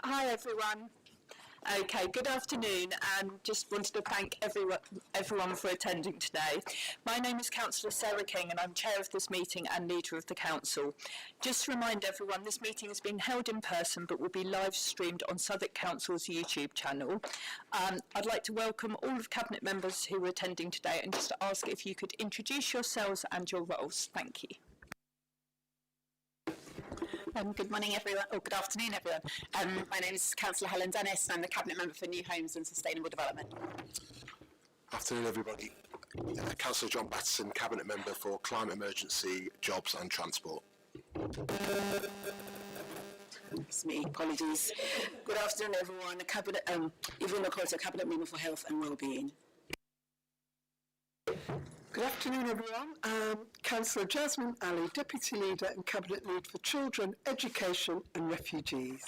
Hi everyone. Okay, good afternoon, and just wanted to thank everyone for attending today. My name is Councillor Sarah King and I'm chair of this meeting and leader of the council. Just to remind everyone, this meeting has been held in person but will be live streamed on Southwark Council's YouTube channel. I'd like to welcome all of Cabinet members who are attending today and just to ask if you could introduce yourselves and your roles. Thank you. Good morning everyone, or good afternoon everyone. My name is Councillor Helen Dennis and I'm the Cabinet Member for New Homes and Sustainable Development. Afternoon everybody. Councillor John Batterson, Cabinet Member for Climate Emergency, Jobs and Transport. It's me, apologies. Good afternoon everyone, Yvonne Okoto, Cabinet Member for Health and Wellbeing. Good afternoon everyone. Councillor Jasmine Ali, Deputy Leader and Cabinet Lead for Children, Education and Refugees.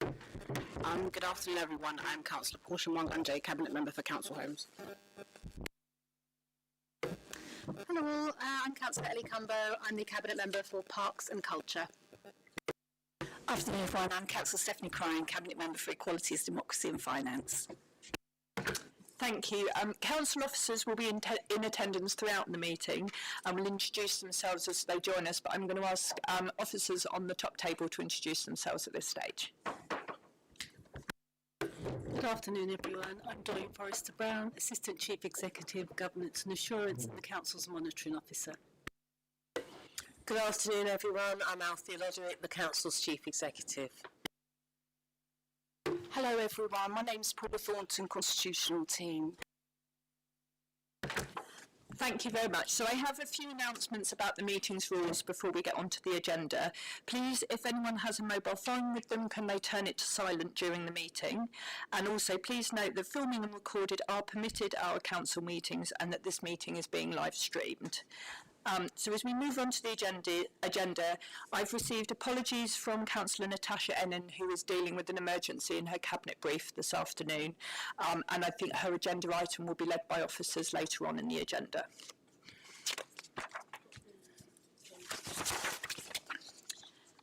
Good afternoon everyone, I'm Councillor Portia Mwanganje, Cabinet Member for Council Homes. Hello all, I'm Councillor Ellie Cumbo, I'm the Cabinet Member for Parks and Culture. Afternoon everyone, I'm Councillor Stephanie Crine, Cabinet Member for Equalities, Democracy and Finance. Thank you. Council officers will be in attendance throughout the meeting and will introduce themselves as they join us, but I'm going to ask officers on the top table to introduce themselves at this stage. Good afternoon everyone, I'm Doreen Forrester Brown, Assistant Chief Executive, Governance and Assurance and the Council's Monitoring Officer. Good afternoon everyone, I'm Althea Loderick, the Council's Chief Executive. Hello everyone, my name is Paula Thornton, Constitutional Team. Thank you very much. So I have a few announcements about the meeting's rules before we get onto the agenda. Please, if anyone has a mobile phone with them, can they turn it to silent during the meeting? And also please note that filming and recorded are permitted at our council meetings and that this meeting is being live streamed. So as we move on to the agenda, I've received apologies from Councillor Natasha Ennan, who is dealing with an emergency in her cabinet brief this afternoon, and I think her agenda item will be led by officers later on in the agenda.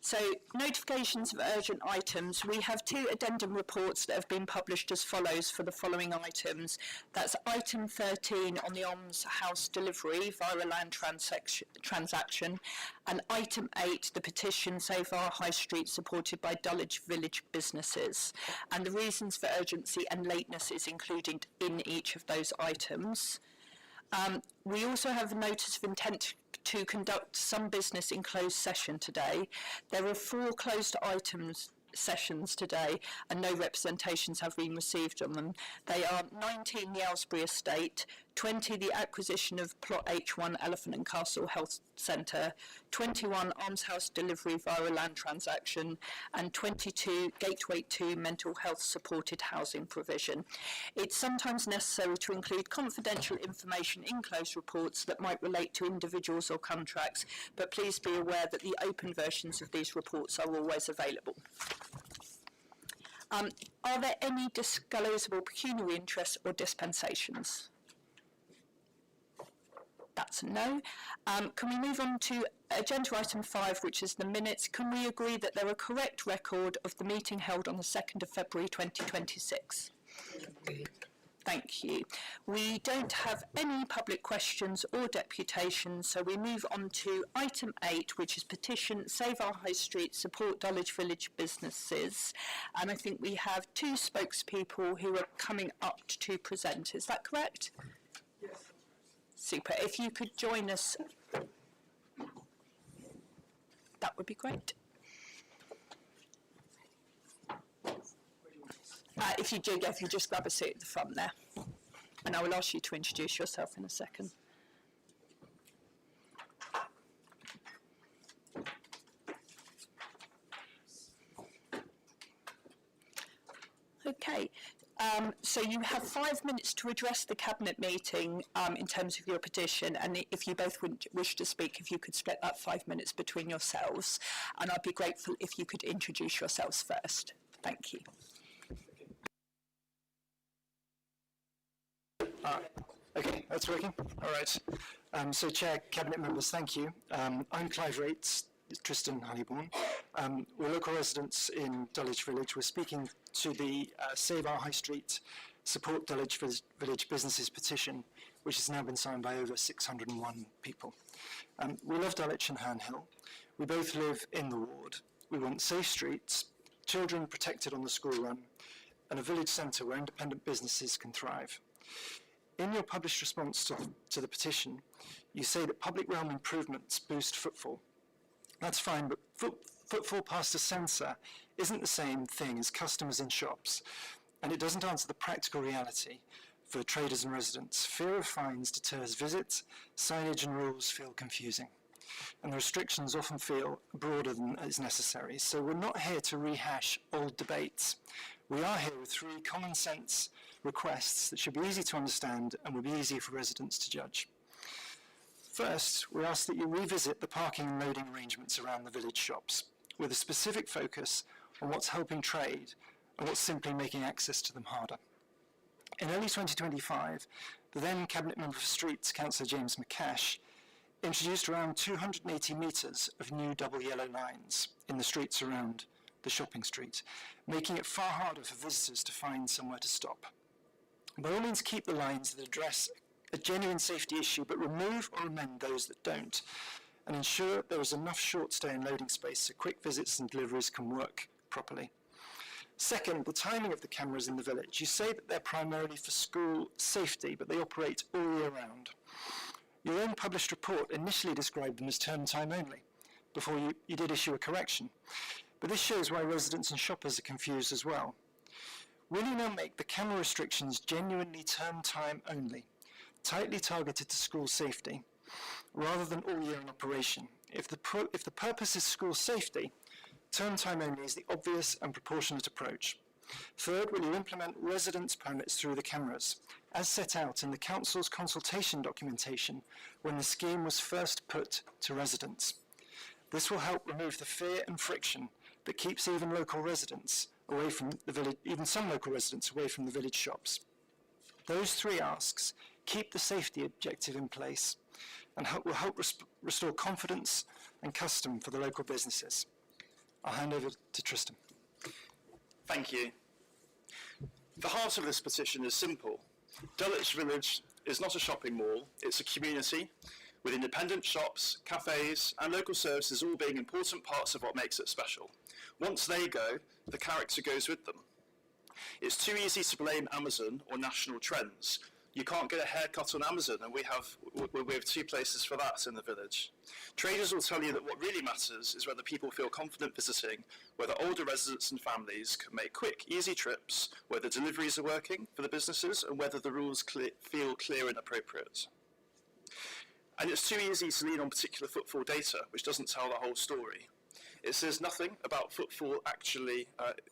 So, notifications of urgent items. We have two addendum reports that have been published as follows for the following items. That's item 13 on the Alms House delivery via a land transaction, and item 8, the petition Save Our High Street supported by Dulwich Village businesses. And the reasons for urgency and lateness is included in each of those items. We also have a notice of intent to conduct some business in closed session today. There are 4 closed sessions today and no representations have been received on them. They are 19 the Aylesbury Estate, 20 the acquisition of plot H1 Elephant and Castle Health Centre, 21 Almshouse delivery via a land transaction, and 22 Gateway 2 mental health supported housing provision. It's sometimes necessary to include confidential information in closed reports that might relate to individuals or contracts, but please be aware that the open versions of these reports are always available. Are there any disclosable pecuniary interests or dispensations? That's a no. Can we move on to agenda item 5, which is the minutes? Can we agree that they're a correct record of the meeting held on the 2nd of February 2026? Thank you. We don't have any public questions or deputations, so we move on to item 8, which is petition Save Our High Street, Support Dulwich Village Businesses. And I think we have 2 spokespeople who are coming up to present. Is that correct? Yes. Super. If you could join us, that would be great. If you just grab a seat at the front there, and I will ask you to introduce yourself in a second. Okay. So you have 5 minutes to address the Cabinet meeting in terms of your petition, and if you both wish to speak, if you could split that 5 minutes between yourselves, and I'd be grateful if you could introduce yourselves first. Thank you. Okay, that's working. All right. So, Chair, Cabinet members, thank you. I'm Clive Rates, Tristan Honeyborn. We're local residents in Dulwich Village. We're speaking to the Save Our High Street Support Dulwich Village Businesses petition, which has now been signed by over 601 people. We love Dulwich and Herne Hill. We both live in the ward. We want safe streets, children protected on the school run, and a village centre where independent businesses can thrive. In your published response to the petition, you say that public realm improvements boost footfall. That's fine, but footfall past a sensor isn't the same thing as customers in shops, and it doesn't answer the practical reality for traders and residents. Fear of fines deters visits, signage and rules feel confusing, and the restrictions often feel broader than is necessary. So we're not here to rehash old debates. We are here with 3 common sense requests that should be easy to understand and will be easier for residents to judge. First, we ask that you revisit the parking and loading arrangements around the village shops with a specific focus on what's helping trade and what's simply making access to them harder. In early 2025, the then Cabinet Member for Streets, Councillor James McCash, introduced around 280 metres of new double yellow lines in the streets around the shopping street, making it far harder for visitors to find somewhere to stop. By all means, keep the lines that address a genuine safety issue, but remove or amend those that don't, and ensure there is enough short stay and loading space so quick visits and deliveries can work properly. Second, the timing of the cameras in the village. You say that they're primarily for school safety, but they operate all year round. Your own published report initially described them as term time only, before you did issue a correction. But this shows why residents and shoppers are confused as well. Will you now make the camera restrictions genuinely term time only, tightly targeted to school safety, rather than all year in operation? If the purpose is school safety, term time only is the obvious and proportionate approach. Third, will you implement residence permits through the cameras, as set out in the Council's consultation documentation when the scheme was first put to residents? This will help remove the fear and friction that keeps even local residents away from the village, even some local residents away from the village shops. Those 3 asks keep the safety objective in place and will help restore confidence and custom for the local businesses. I'll hand over to Tristan. Thank you. The heart of this petition is simple. Dulwich Village is not a shopping mall, it's a community with independent shops, cafes and local services all being important parts of what makes it special. Once they go, the character goes with them. It's too easy to blame Amazon or national trends. You can't get a haircut on Amazon, and we have 2 places for that in the village. Traders will tell you that what really matters is whether people feel confident visiting, whether older residents and families can make quick, easy trips, whether deliveries are working for the businesses, and whether the rules feel clear and appropriate. And it's too easy to lean on particular footfall data, which doesn't tell the whole story. It says nothing about footfall actually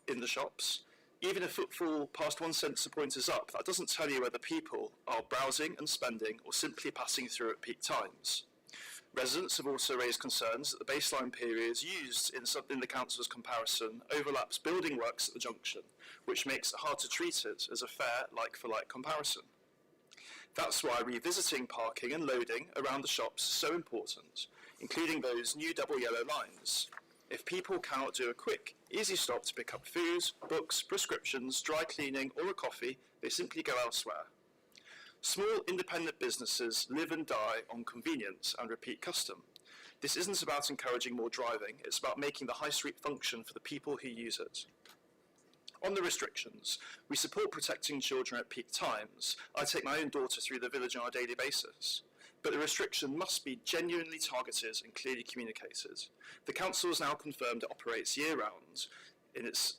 in the shops. Even if footfall past 1 sensor point is up, that doesn't tell you whether people are browsing and spending or simply passing through at peak times. Residents have also raised concerns that the baseline periods used in the Council's comparison overlaps building works at the junction, which makes it hard to treat it as a fair like-for-like comparison. That's why revisiting parking and loading around the shops is so important, including those new double yellow lines. If people cannot do a quick, easy stop to pick up food, books, prescriptions, dry cleaning or a coffee, they simply go elsewhere. Small independent businesses live and die on convenience and repeat custom. This isn't about encouraging more driving, it's about making the high street function for the people who use it. On the restrictions, we support protecting children at peak times. I take my own daughter through the village on a daily basis. But the restriction must be genuinely targeted and clearly communicated. The Council has now confirmed it operates year-round in its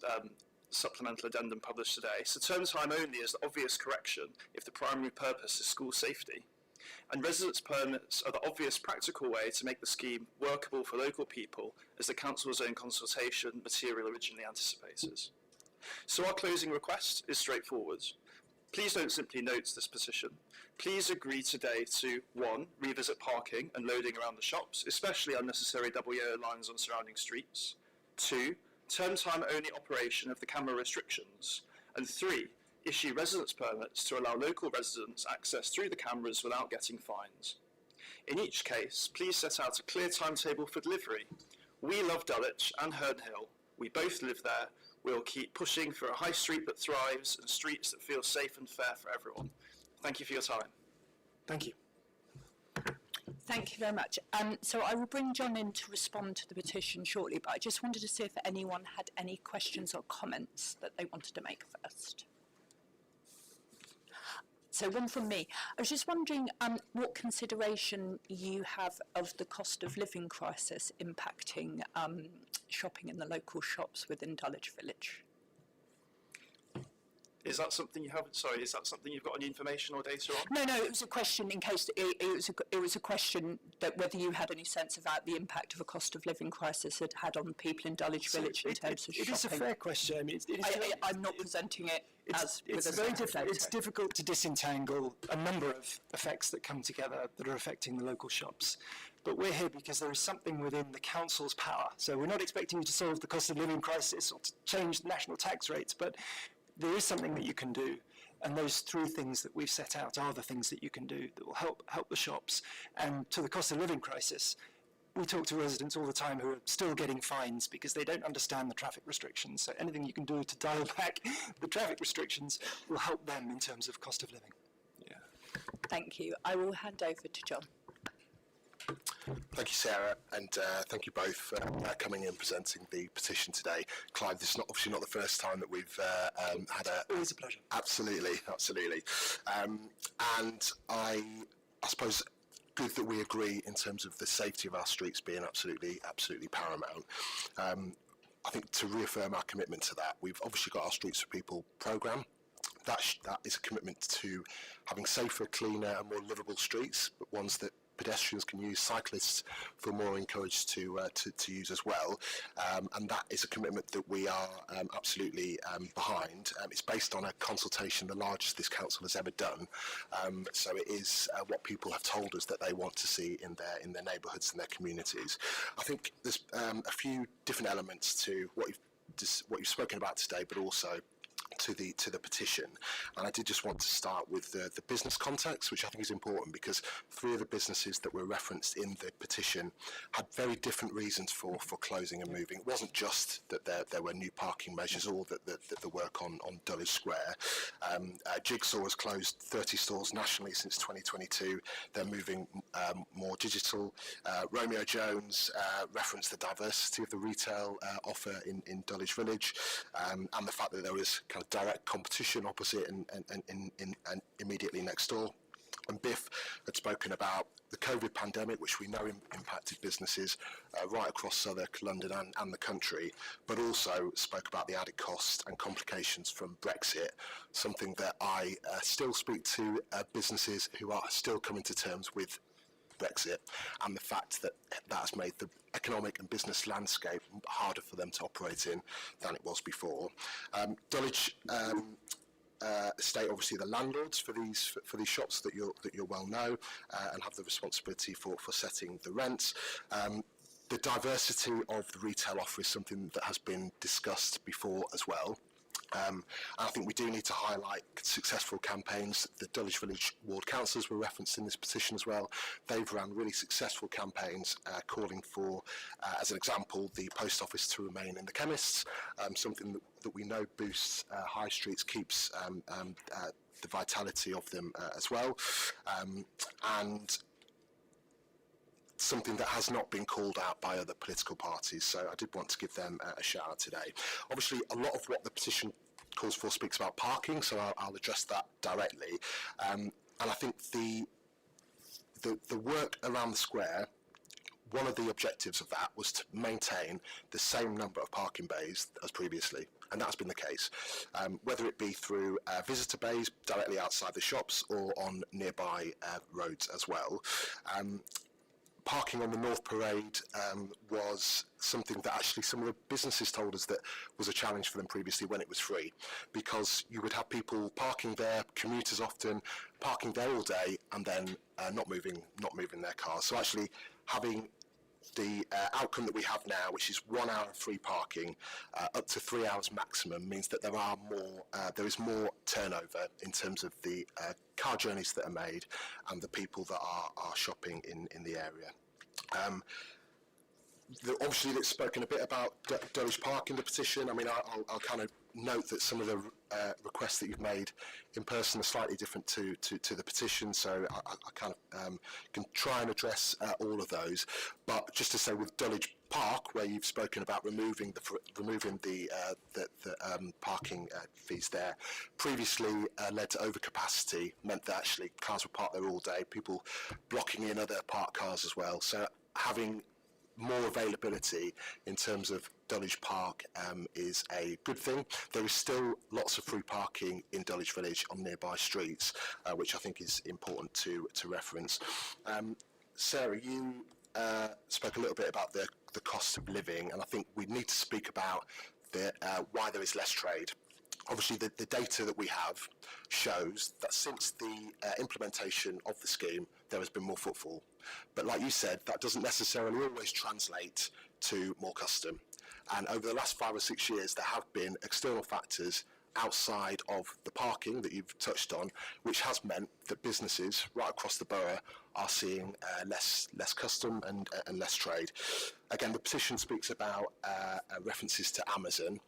supplemental addendum published today, so term time only is the obvious correction if the primary purpose is school safety. And residence permits are the obvious practical way to make the scheme workable for local people, as the Council's own consultation material originally anticipated. So our closing request is straightforward. Please don't simply note this petition. Please agree today to 1. Revisit parking and loading around the shops, especially unnecessary double yellow lines on surrounding streets. 2. Term time only operation of the camera restrictions. And 3. issue residence permits to allow local residents access through the cameras without getting fines. In each case, please set out a clear timetable for delivery. We love Dulwich and Herne Hill. We both live there. We'll keep pushing for a high street that thrives and streets that feel safe and fair for everyone. Thank you for your time. Thank you. Thank you very much. So I will bring John in to respond to the petition shortly, but I just wanted to see if anyone had any questions or comments that they wanted to make first. So one from me. I was just wondering what consideration you have of the cost of living crisis impacting shopping in the local shops within Dulwich Village. Is that something you have? Sorry, is that something you've got any information or data on? No, it was a question in case it was a question that whether you had any sense about the impact of a cost of living crisis had had on people in Dulwich Village in terms of shopping. It is a fair question. I mean, I'm not presenting it as with it's a very set of difficult. data. It's difficult to disentangle a number of effects that come together that are affecting the local shops. But we're here because there is something within the council's power. So we're not expecting you to solve the cost of living crisis or to change national tax rates, but there is something that you can do, and those three things that we've set out are the things that you can do that will help the shops. And to the cost of living crisis, we talk to residents all the time who are still getting fines because they don't understand the traffic restrictions. So anything you can do to dial back the traffic restrictions will help them in terms of cost of living. Yeah. Thank you. I will hand over to John. Thank you, Sarah, and thank you both for coming in and presenting the petition today. Clive, this is obviously not the first time that we've had a... Always a pleasure. Absolutely. And I suppose good that we agree in terms of the safety of our streets being absolutely paramount. I think to reaffirm our commitment to that, we've obviously got our Streets for People programme. That is a commitment to having safer, cleaner and more livable streets, but ones that pedestrians can use, cyclists feel more encouraged to use as well, and that is a commitment that we are absolutely behind. It's based on a consultation, the largest this council has ever done, so it is what people have told us that they want to see in their neighbourhoods and their communities. I think there's a few different elements to what you've spoken about today, but also to the petition, and I did just want to start with the business context, which I think is important because three of the businesses that were referenced in the petition had very different reasons for closing and moving. It wasn't just that there were new parking measures or that the work on Dulwich Square. Jigsaw has closed 30 stores nationally since 2022. They're moving more digital. Romeo Jones referenced the diversity of the retail offer in Dulwich Village, and the fact that there was kind of direct competition opposite and immediately next door. And Biff had spoken about the COVID pandemic, which we know impacted businesses right across Southwark, London and the country, but also spoke about the added costs and complications from Brexit, something that I still speak to businesses who are still coming to terms with Brexit, and the fact that has made the economic and business landscape harder for them to operate in than it was before. Dulwich Estate, obviously the landlords for these shops that you'll well know, and have the responsibility for setting the rents. The diversity of the retail offer is something that has been discussed before as well. And I think we do need to highlight successful campaigns. The Dulwich Village Ward Councillors were referenced in this petition as well. They've run really successful campaigns calling for, as an example, the post office to remain in the chemists, something that we know boosts high streets, keeps the vitality of them as well. And something that has not been called out by other political parties, so I did want to give them a shout out today. Obviously, a lot of what the petition calls for speaks about parking, so I'll address that directly. And I think the work around the square, one of the objectives of that was to maintain the same number of parking bays as previously, and that's been the case, whether it be through visitor bays directly outside the shops or on nearby roads as well. Parking on the North Parade was something that actually some of the businesses told us that was a challenge for them previously when it was free, because you would have people parking there, commuters often parking there all day, and then not moving their cars. So actually having the outcome that we have now, which is 1 hour free parking, up to 3 hours maximum, means that there is more turnover in terms of the car journeys that are made and the people that are shopping in the area. Obviously, it's spoken a bit about Dulwich Park in the petition. I mean, I'll kind of note that some of the requests that you've made in person are slightly different to the petition, so I kind of can try and address all of those. But just to say, with Dulwich Park, where you've spoken about removing the parking fees there, previously led to overcapacity, meant that actually cars were parked there all day, people blocking in other parked cars as well. So having more availability in terms of Dulwich Park is a good thing. There is still lots of free parking in Dulwich Village on nearby streets, which I think is important to reference. Sarah, you spoke a little bit about the cost of living, and I think we need to speak about why there is less trade. Obviously, the data that we have shows that since the implementation of the scheme, there has been more footfall. But like you said, that doesn't necessarily always translate to more custom. And over the last 5 or 6 years, there have been external factors outside of the parking that you've touched on, which has meant that businesses right across the borough are seeing less custom and less trade. Again, the petition speaks about references to Amazon.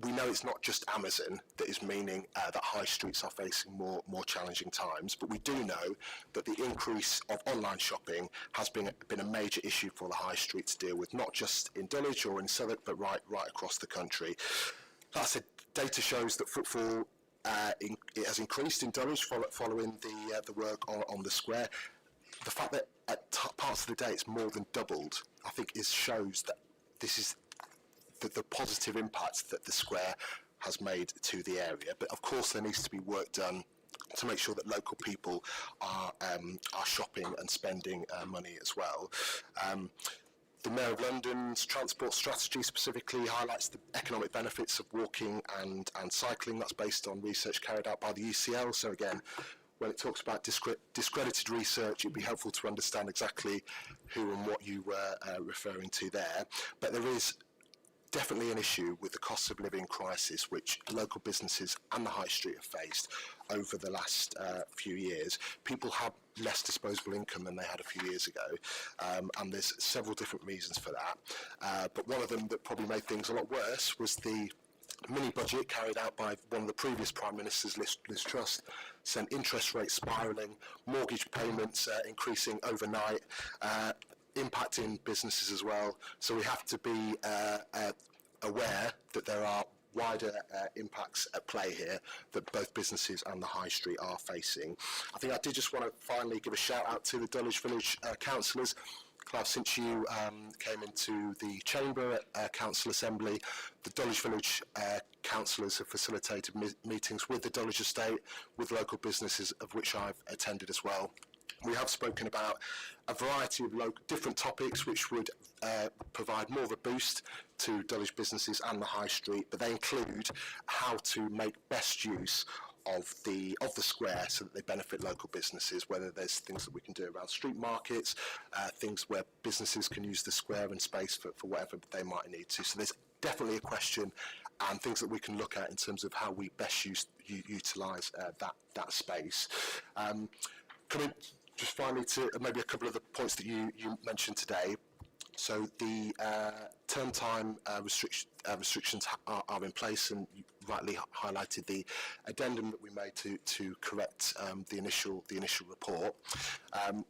We know it's not just Amazon that is meaning that high streets are facing more challenging times, but we do know that the increase of online shopping has been a major issue for the high street to deal with, not just in Dulwich or in Southwark, but right across the country. Like I said, data shows that footfall it has increased in Dulwich following the work on the square. The fact that at parts of the day it's more than doubled, I think, shows that this is the positive impact that the square has made to the area. But of course there needs to be work done to make sure that local people are shopping and spending money as well. The Mayor of London's transport strategy specifically highlights the economic benefits of walking and cycling. That's based on research carried out by the UCL. So again, when it talks about discredited research, it'd be helpful to understand exactly who and what you were referring to there. But there is definitely an issue with the cost of living crisis which local businesses and the high street have faced over the last few years. People have less disposable income than they had a few years ago, and there's several different reasons for that. But one of them that probably made things a lot worse was the mini budget carried out by one of the previous Prime Ministers, Liz Truss, sent interest rates spiralling, mortgage payments increasing overnight, impacting businesses as well. So we have to be aware that there are wider impacts at play here that both businesses and the high street are facing. I think I did just want to finally give a shout out to the Dulwich Village councillors. Clive, since you came into the chamber at Council Assembly, the Dulwich Village councillors have facilitated meetings with the Dulwich Estate, with local businesses, of which I've attended as well. We have spoken about a variety of different topics which would provide more of a boost to Dulwich businesses and the high street, but they include how to make best use of the square so that they benefit local businesses, whether there's things that we can do around street markets, things where businesses can use the square and space for whatever they might need to. So there's definitely a question and things that we can look at in terms of how we best utilise that space. Coming just finally to maybe a couple of the points that you mentioned today. So the term time restrictions are in place, and you rightly highlighted the addendum that we made to correct the initial report.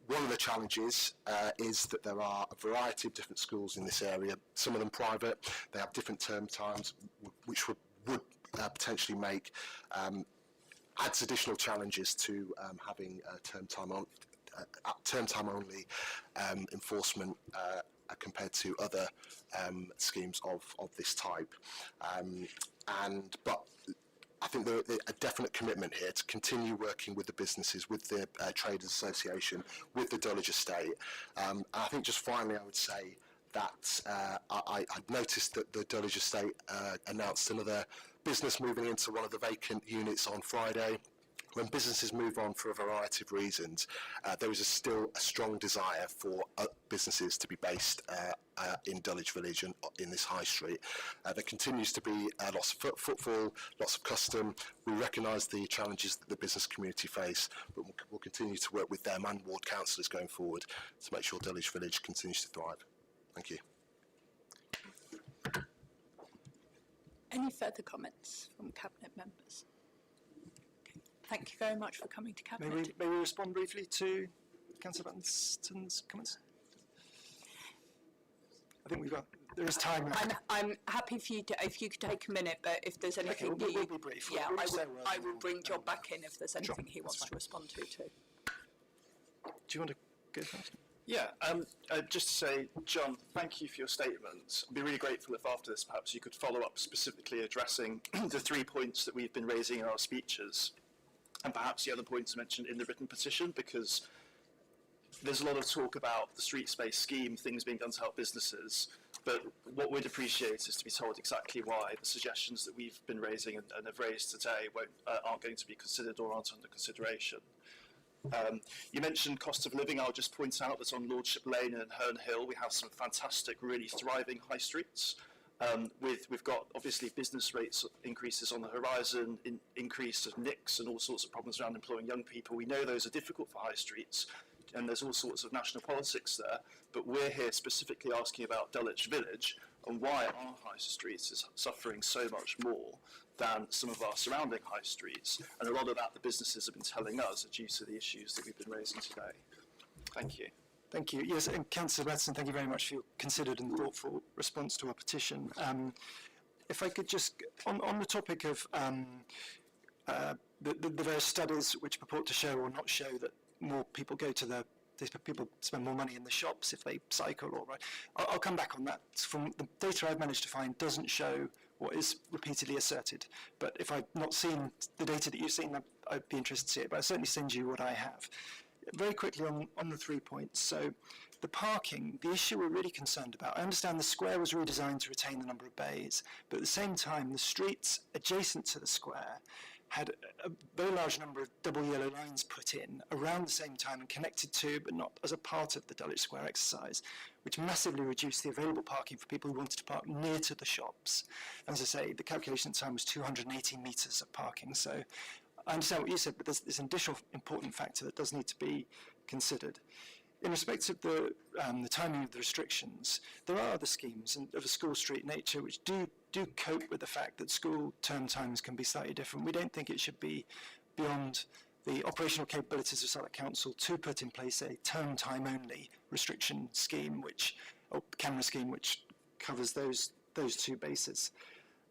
One of the challenges is that there are a variety of different schools in this area, some of them private. They have different term times, which would potentially make adds additional challenges to having term time only enforcement compared to other schemes of this type. But I think there's a definite commitment here to continue working with the businesses, with the Traders Association, with the Dulwich Estate. I think just finally I would say that I noticed that the Dulwich Estate announced another business moving into one of the vacant units on Friday. when businesses move on for a variety of reasons, there is still a strong desire for businesses to be based in Dulwich Village and in this high street. There continues to be lots of footfall, lots of custom. We recognise the challenges that the business community face, but we'll continue to work with them and ward councillors going forward to make sure Dulwich Village continues to thrive. Thank you. Any further comments from Cabinet members? Okay. Thank you very much for coming to Cabinet. May we respond briefly to Councillor Banston's comments? I think there is time now. I'm happy for you to, if you could take a minute, but if there's anything we'll be brief. Yeah, We'll I will bring John back in if there's anything he wants to respond to too. Do you want to go first? Yeah, just to say, John, thank you for your statements. I'd be really grateful if after this perhaps you could follow up specifically addressing the 3 points that we've been raising in our speeches and perhaps the other points mentioned in the written petition, because there's a lot of talk about the street space scheme, things being done to help businesses, but what we'd appreciate is to be told exactly why the suggestions that we've been raising and have raised today aren't going to be considered or aren't under consideration. You mentioned cost of living. I'll just point out that on Lordship Lane and Herne Hill we have some fantastic, really thriving high streets. We've got obviously business rates increases on the horizon, increase of NICs and all sorts of problems around employing young people. We know those are difficult for high streets, and there's all sorts of national politics there, but we're here specifically asking about Dulwich Village and why our high streets is suffering so much more than some of our surrounding high streets, and a lot of that the businesses have been telling us are due to the issues that we've been raising today. Thank you. Thank you. Yes, and Councillor Batson, thank you very much for your considered and thoughtful response to our petition. If I could just, on the topic of the various studies which purport to show or not show that more people go to people spend more money in the shops if they cycle, or I'll come back on that. From the data I've managed to find doesn't show what is repeatedly asserted, but if I've not seen the data that you've seen, I'd be interested to see it, but I'll certainly send you what I have. Very quickly on the 3 points. So the parking, the issue we're really concerned about, I understand the square was redesigned to retain the number of bays, but at the same time the streets adjacent to the square had a very large number of double yellow lines put in around the same time and connected to, but not as a part of the Dulwich Square exercise, which massively reduced the available parking for people who wanted to park near to the shops. And as I say, the calculation at the time was 280 metres of parking. So I understand what you said, but there's an additional important factor that does need to be considered. In respect of the timing of the restrictions, there are other schemes of a school street nature which do cope with the fact that school term times can be slightly different. We don't think it should be beyond the operational capabilities of Southwark Council to put in place a term time only restriction scheme, or camera scheme, which covers those two bases.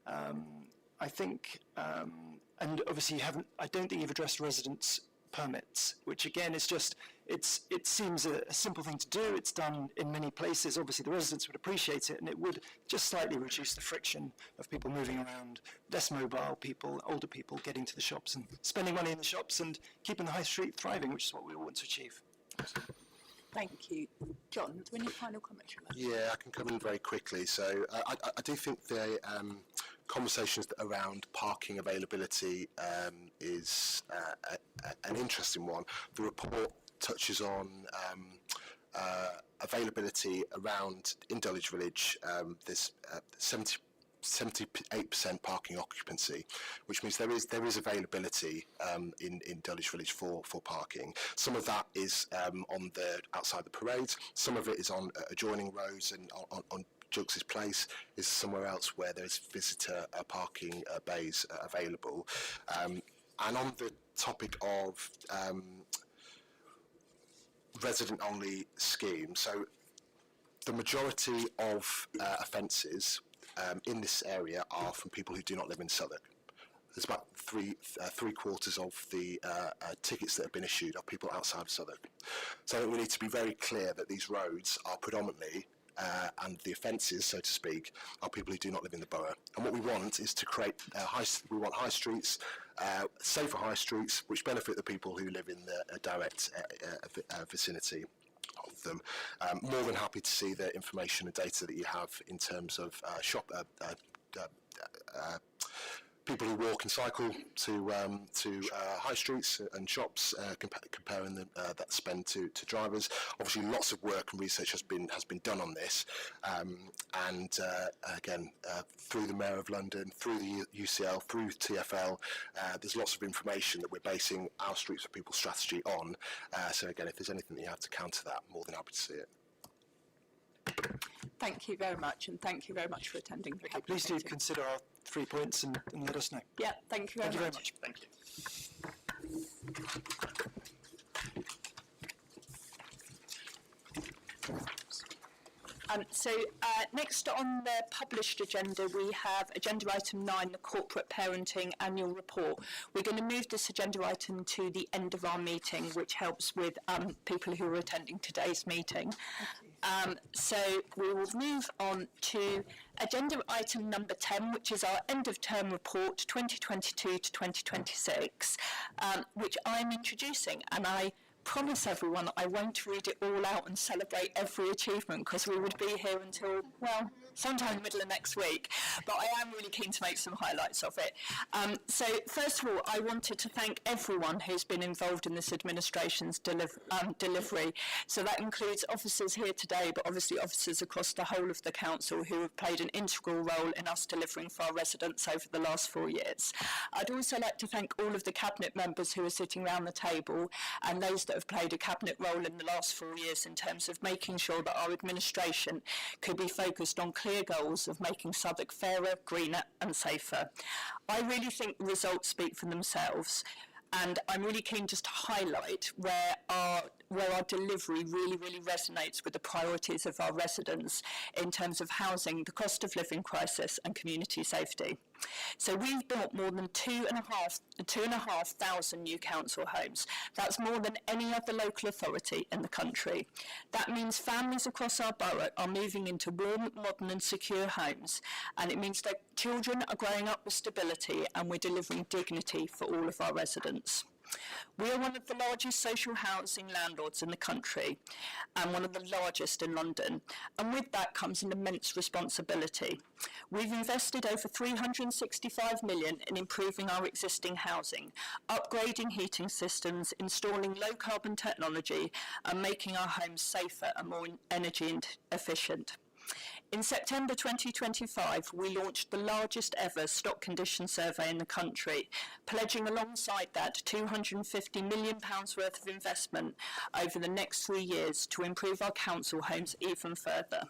I think, and obviously I don't think you've addressed residence permits, which again is just, it seems a simple thing to do. It's done in many places. Obviously the residents would appreciate it, and it would just slightly reduce the friction of people moving around, less mobile people, older people getting to the shops and spending money in the shops and keeping the high street thriving, which is what we all want to achieve. Thank you. John, do any final comments on that? Yeah, I can come in very quickly. So I do think the conversations around parking availability is an interesting one. The report touches on availability around in Dulwich Village. There's 78% parking occupancy, which means there is availability in Dulwich Village for parking. Some of that is on the outside the parades. Some of it is on adjoining roads and on Jugs's Place is somewhere else where there's visitor parking bays available. And on the topic of resident-only scheme, so the majority of offences in this area are from people who do not live in Southwark. There's about three quarters of the tickets that have been issued are people outside of Southwark. So I think we need to be very clear that these roads are predominantly and the offences, so to speak, are people who do not live in the borough. And what we want is to create we want high streets, safer high streets, which benefit the people who live in the direct vicinity of them. More than happy to see the information and data that you have in terms of people who walk and cycle to high streets and shops, comparing that spend to drivers. Obviously, lots of work and research has been done on this, and again, through the Mayor of London, through the UCL, through TfL, there's lots of information that we're basing our Streets for People strategy on. So again, if there's anything that you have to counter that, I'm more than happy to see it. Thank you very much, and thank you very much for attending the Cabinet Please do meeting. consider our 3 points and let us know. Yeah, thank you very Thank you very much. much. Thank you. So next on the published agenda, we have agenda item 9, the Corporate Parenting Annual Report. We're going to move this agenda item to the end of our meeting, which helps with people who are attending today's meeting. So we will move on to agenda item number 10, which is our end of term report 2022 to 2026, which I'm introducing, and I promise everyone I won't read it all out and celebrate every achievement, because we would be here until, well, sometime in the middle of next week, but I am really keen to make some highlights of it. So first of all, I wanted to thank everyone who's been involved in this administration's delivery. So that includes officers here today, but obviously officers across the whole of the council who have played an integral role in us delivering for our residents over the last 4 years. I'd also like to thank all of the cabinet members who are sitting around the table, and those that have played a cabinet role in the last 4 years in terms of making sure that our administration could be focused on clear goals of making Southwark fairer, greener and safer. I really think the results speak for themselves, and I'm really keen just to highlight where our delivery really resonates with the priorities of our residents in terms of housing, the cost of living crisis and community safety. So we've built more than 2,500 new council homes. That's more than any other local authority in the country. That means families across our borough are moving into warm, modern and secure homes, and it means that children are growing up with stability, and we're delivering dignity for all of our residents. We are one of the largest social housing landlords in the country, and one of the largest in London, and with that comes an immense responsibility. We've invested over £365 million in improving our existing housing, upgrading heating systems, installing low carbon technology and making our homes safer and more energy efficient. In September 2025, we launched the largest ever stock condition survey in the country, pledging alongside that £250 million worth of investment over the next 3 years to improve our council homes even further.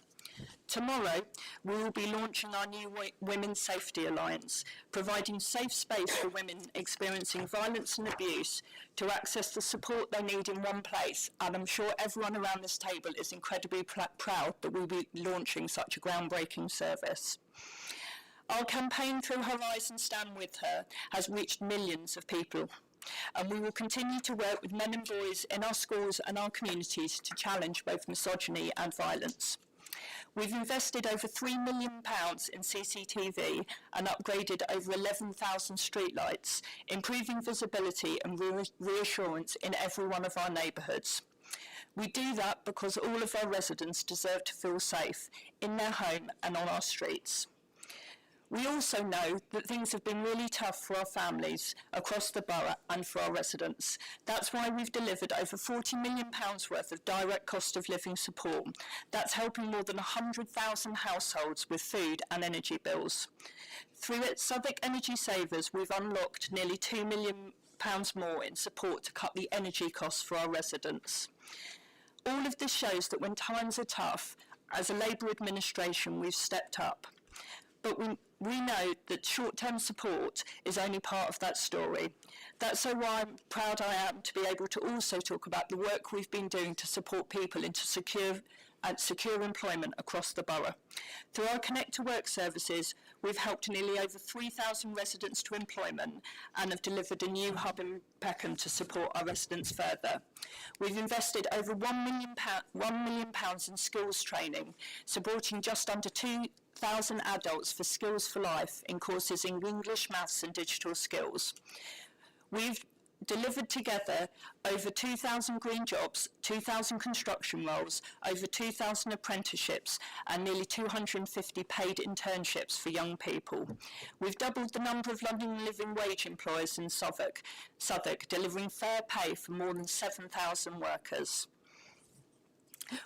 Tomorrow, we will be launching our new Women's Safety Alliance, providing safe space for women experiencing violence and abuse to access the support they need in one place, and I'm sure everyone around this table is incredibly proud that we'll be launching such a groundbreaking service. Our campaign Through Her Eyes and Stand With Her has reached millions of people, and we will continue to work with men and boys in our schools and our communities to challenge both misogyny and violence. We've invested over £3 million in CCTV and upgraded over 11,000 streetlights, improving visibility and reassurance in every one of our neighbourhoods. We do that because all of our residents deserve to feel safe in their home and on our streets. We also know that things have been really tough for our families across the borough and for our residents. That's why we've delivered over £40 million worth of direct cost of living support. That's helping more than 100,000 households with food and energy bills. Through Southwark Energy Savers, we've unlocked nearly £2 million more in support to cut the energy costs for our residents. All of this shows that when times are tough, as a Labour administration, we've stepped up. But we know that short-term support is only part of that story. That's so why I'm proud I am to be able to also talk about the work we've been doing to support people into secure employment across the borough. Through our Connect to Work services, we've helped nearly over 3,000 residents to employment and have delivered a new hub in Peckham to support our residents further. We've invested over £1 million in skills training, supporting just under 2,000 adults for Skills for Life in courses in English, Maths and Digital Skills. We've delivered together over 2,000 green jobs, 2,000 construction roles, over 2,000 apprenticeships, and nearly 250 paid internships for young people. We've doubled the number of London living wage employers in Southwark, delivering fair pay for more than 7,000 workers.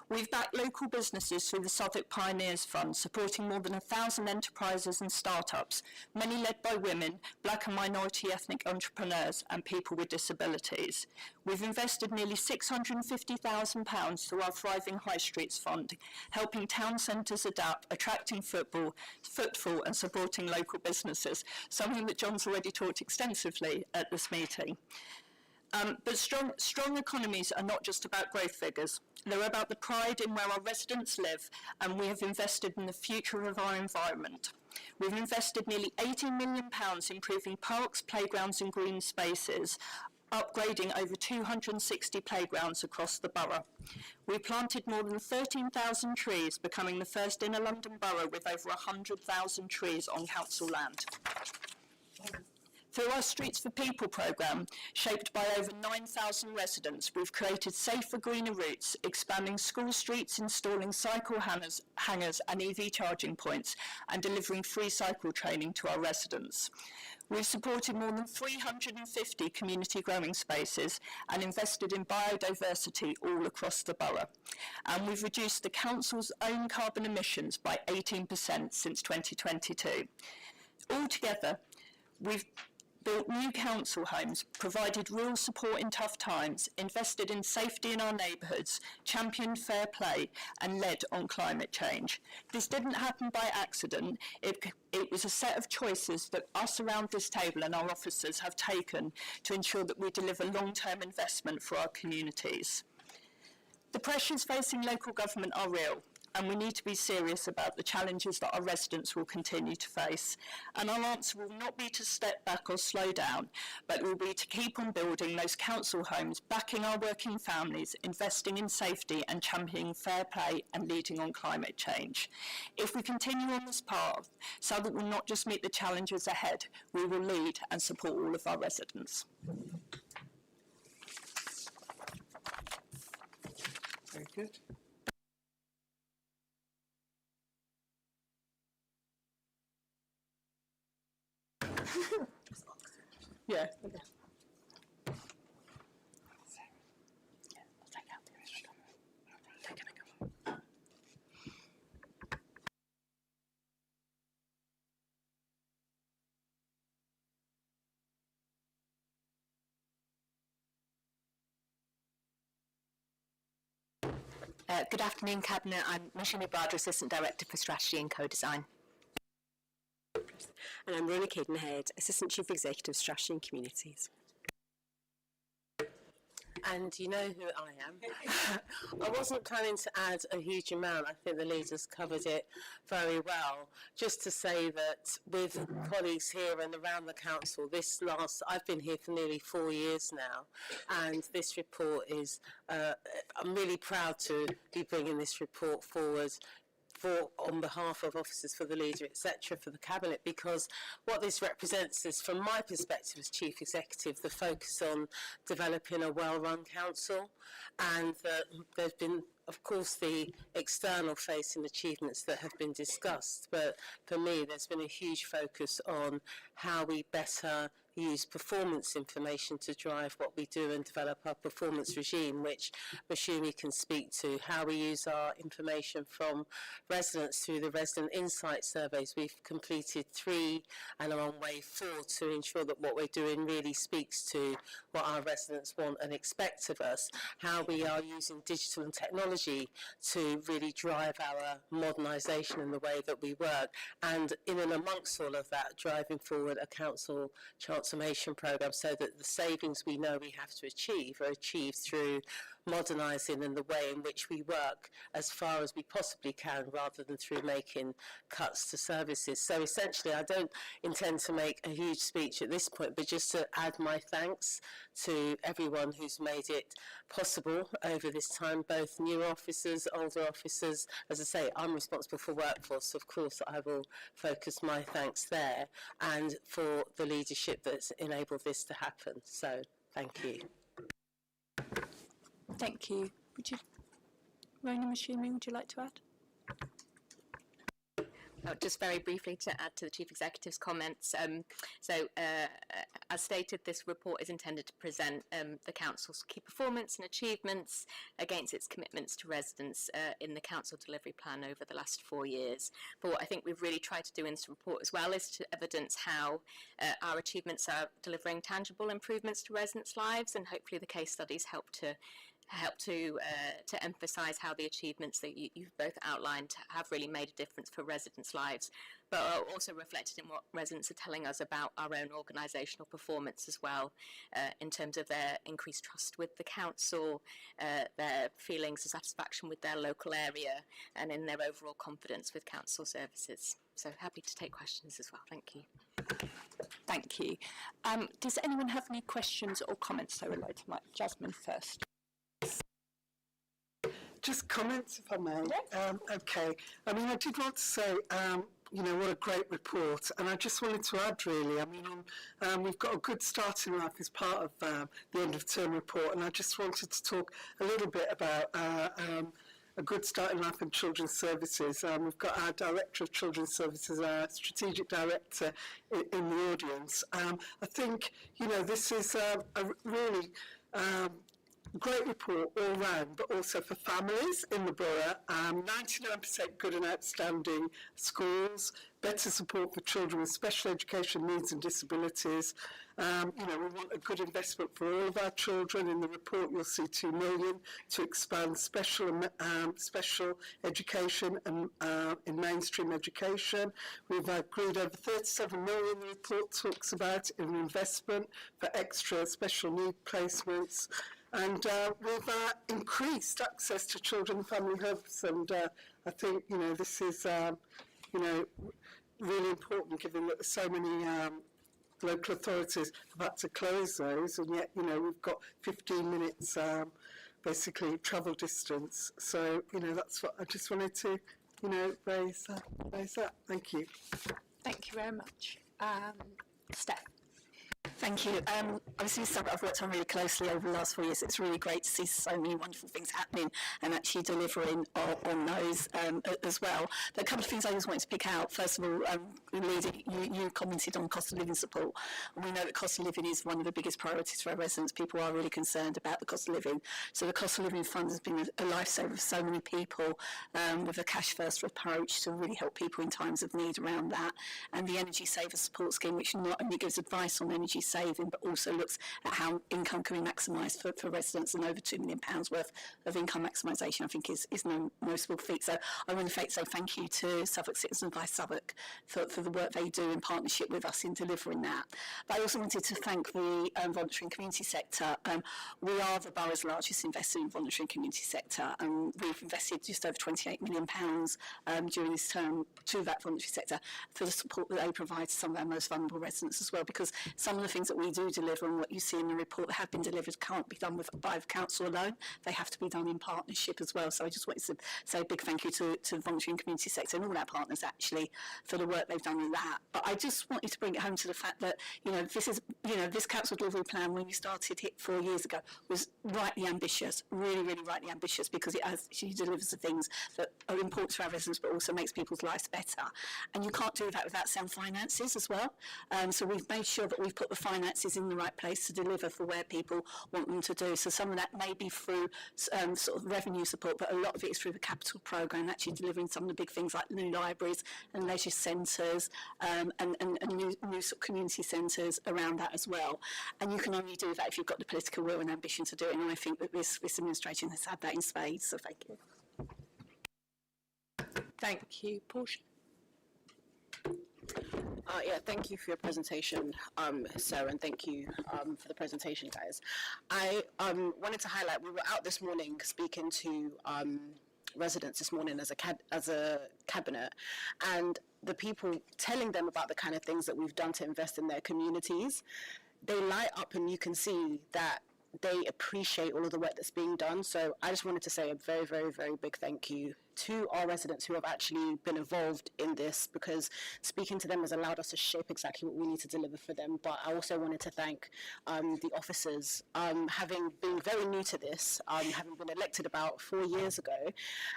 We've backed local businesses through the Southwark Pioneers Fund, supporting more than 1,000 enterprises and startups, many led by women, black and minority ethnic entrepreneurs and people with disabilities. We've invested nearly £650,000 through our Thriving High Streets Fund, helping town centres adapt, attracting footfall and supporting local businesses, something that John's already talked extensively at this meeting. But strong economies are not just about growth figures. They're about the pride in where our residents live, and we have invested in the future of our environment. We've invested nearly £18 million improving parks, playgrounds and green spaces, upgrading over 260 playgrounds across the borough. We planted more than 13,000 trees, becoming the first inner London borough with over 100,000 trees on council land. Through our Streets for People programme, shaped by over 9,000 residents, we've created safer, greener routes, expanding school streets, installing cycle hangers and EV charging points, and delivering free cycle training to our residents. We've supported more than 350 community growing spaces and invested in biodiversity all across the borough. And we've reduced the council's own carbon emissions by 18% since 2022. Altogether, we've built new council homes, provided real support in tough times, invested in safety in our neighbourhoods, championed fair play and led on climate change. This didn't happen by accident. It was a set of choices that us around this table and our officers have taken to ensure that we deliver long-term investment for our communities. The pressures facing local government are real, and we need to be serious about the challenges that our residents will continue to face. And our answer will not be to step back or slow down, but it will be to keep on building those council homes, backing our working families, investing in safety and championing fair play and leading on climate change. If we continue on this path, Southwark will not just meet the challenges ahead, we will lead and support all of our residents. Very good. Yeah. Good afternoon, Cabinet. I'm Michelle Barder, Assistant Director for Strategy and Co-Design. And I'm Rona Cadenhead, Assistant Chief Executive, Strategy and Communities. And you know who I am. I wasn't planning to add a huge amount. I think the leaders covered it very well. Just to say that with colleagues here and around the council, I've been here for nearly 4 years now, and this report is, I'm really proud to be bringing this report forward on behalf of officers for the leader, etc., for the Cabinet, because what this represents is, from my perspective as Chief Executive, the focus on developing a well-run council, and there's been, of course, the external facing achievements that have been discussed, but for me there's been a huge focus on how we better use performance information to drive what we do and develop our performance regime, which Mashumi can speak to, how we use our information from residents through the resident insight surveys. We've completed 3 and are on wave 4 to ensure that what we're doing really speaks to what our residents want and expect of us, how we are using digital and technology to really drive our modernisation in the way that we work, and in and amongst all of that, driving forward a council transformation programme so that the savings we know we have to achieve are achieved through modernising in the way in which we work as far as we possibly can, rather than through making cuts to services. So essentially, I don't intend to make a huge speech at this point, but just to add my thanks to everyone who's made it possible over this time, both new officers, older officers. As I say, I'm responsible for workforce, so of course I will focus my thanks there, and for the leadership that's enabled this to happen. So Thank you. Thank you. Rona Mashumi, would you like to add? Just very briefly to add to the Chief Executive's comments. As stated, this report is intended to present the Council's key performance and achievements against its commitments to residents in the Council Delivery Plan over the last 4 years. But what I think we've really tried to do in this report as well is to evidence how our achievements are delivering tangible improvements to residents' lives, and hopefully the case studies help to emphasise how the achievements that you've both outlined have really made a difference for residents' lives, but are also reflected in what residents are telling us about our own organisational performance as well, in terms of their increased trust with the council, their feelings of satisfaction with their local area, and in their overall confidence with council services. So happy to take questions as well. Thank you. Thank you. Does anyone have any questions or comments they would like to make? Jasmine first. Just comments, if I may. Okay. I mean, I did want to say, what a great report. And I just wanted to add, really, I mean, we've got a good start in life as part of the end of term report. And I just wanted to talk a little bit about a good start in life in children's services. We've got our Director of Children's Services, our Strategic Director in the audience. I think, this is a really great report all round, but also for families in the borough. 99% good and outstanding schools, better support for children with special education needs and disabilities. We want a good investment for all of our children. In the report, you'll see 2 million to expand special education and in mainstream education. We've agreed over 37 million. The report talks about in investment for extra special need placements. And we've increased access to children and family hubs, and I think, this is, really important, given that so many local authorities have had to close those, and yet, we've got 15 minutes, basically, travel distance. So, that's what I just wanted to, raise that. Thank you. Thank you very much. Steph. Thank you. Obviously, it's something I've worked on really closely over the last 4 years. It's really great to see so many wonderful things happening and actually delivering on those as well. But a couple of things I just wanted to pick out. First of all, Lisa, you commented on cost of living support. And we know that cost of living is one of the biggest priorities for our residents. People are really concerned about the cost of living. So the cost of living fund has been a lifesaver for so many people, with a cash first approach to really help people in times of need around that. And the Energy Saver Support Scheme, which not only gives advice on energy saving, but also looks at how income can be maximised for residents, and over £2 million worth of income maximisation, I think, is no small feat. So I want to say thank you to Suffolk Citizens by Southwark for the work they do in partnership with us in delivering that. But I also wanted to thank the voluntary and community sector. We are the borough's largest investor in voluntary and community sector, and we've invested just over £28 million during this term to that voluntary sector for the support that they provide to some of our most vulnerable residents as well, because some of the things that we do deliver and what you see in the report that have been delivered can't be done by the council alone. They have to be done in partnership as well. So I just wanted to say a big thank you to the voluntary and community sector and all our partners actually for the work they've done in that. But I just wanted to bring it home to the fact that, this is, this council delivery plan, when we started it 4 years ago, was rightly ambitious, really, really rightly ambitious, because it actually delivers the things that are important to our residents, but also makes people's lives better. And you can't do that without sound finances as well. So we've made sure that we've put the finances in the right place to deliver for where people want them to do. So some of that may be through sort of revenue support, but a lot of it is through the capital programme, actually delivering some of the big things like new libraries and leisure centres, and new sort of community centres around that as well. And you can only do that if you've got the political will and ambition to do it. And I think that this administration has had that in spades. So thank you. Thank you. Portia. Thank you for your presentation, Sarah, and thank you for the presentation, guys. I wanted to highlight, we were out this morning speaking to residents this morning as a cabinet, and the people telling them about the kind of things that we've done to invest in their communities, they light up, and you can see that they appreciate all of the work that's being done. So I just wanted to say a very, very, very big thank you to our residents who have actually been involved in this, because speaking to them has allowed us to shape exactly what we need to deliver for them. But I also wanted to thank the officers. Having been very new to this, having been elected about 4 years ago,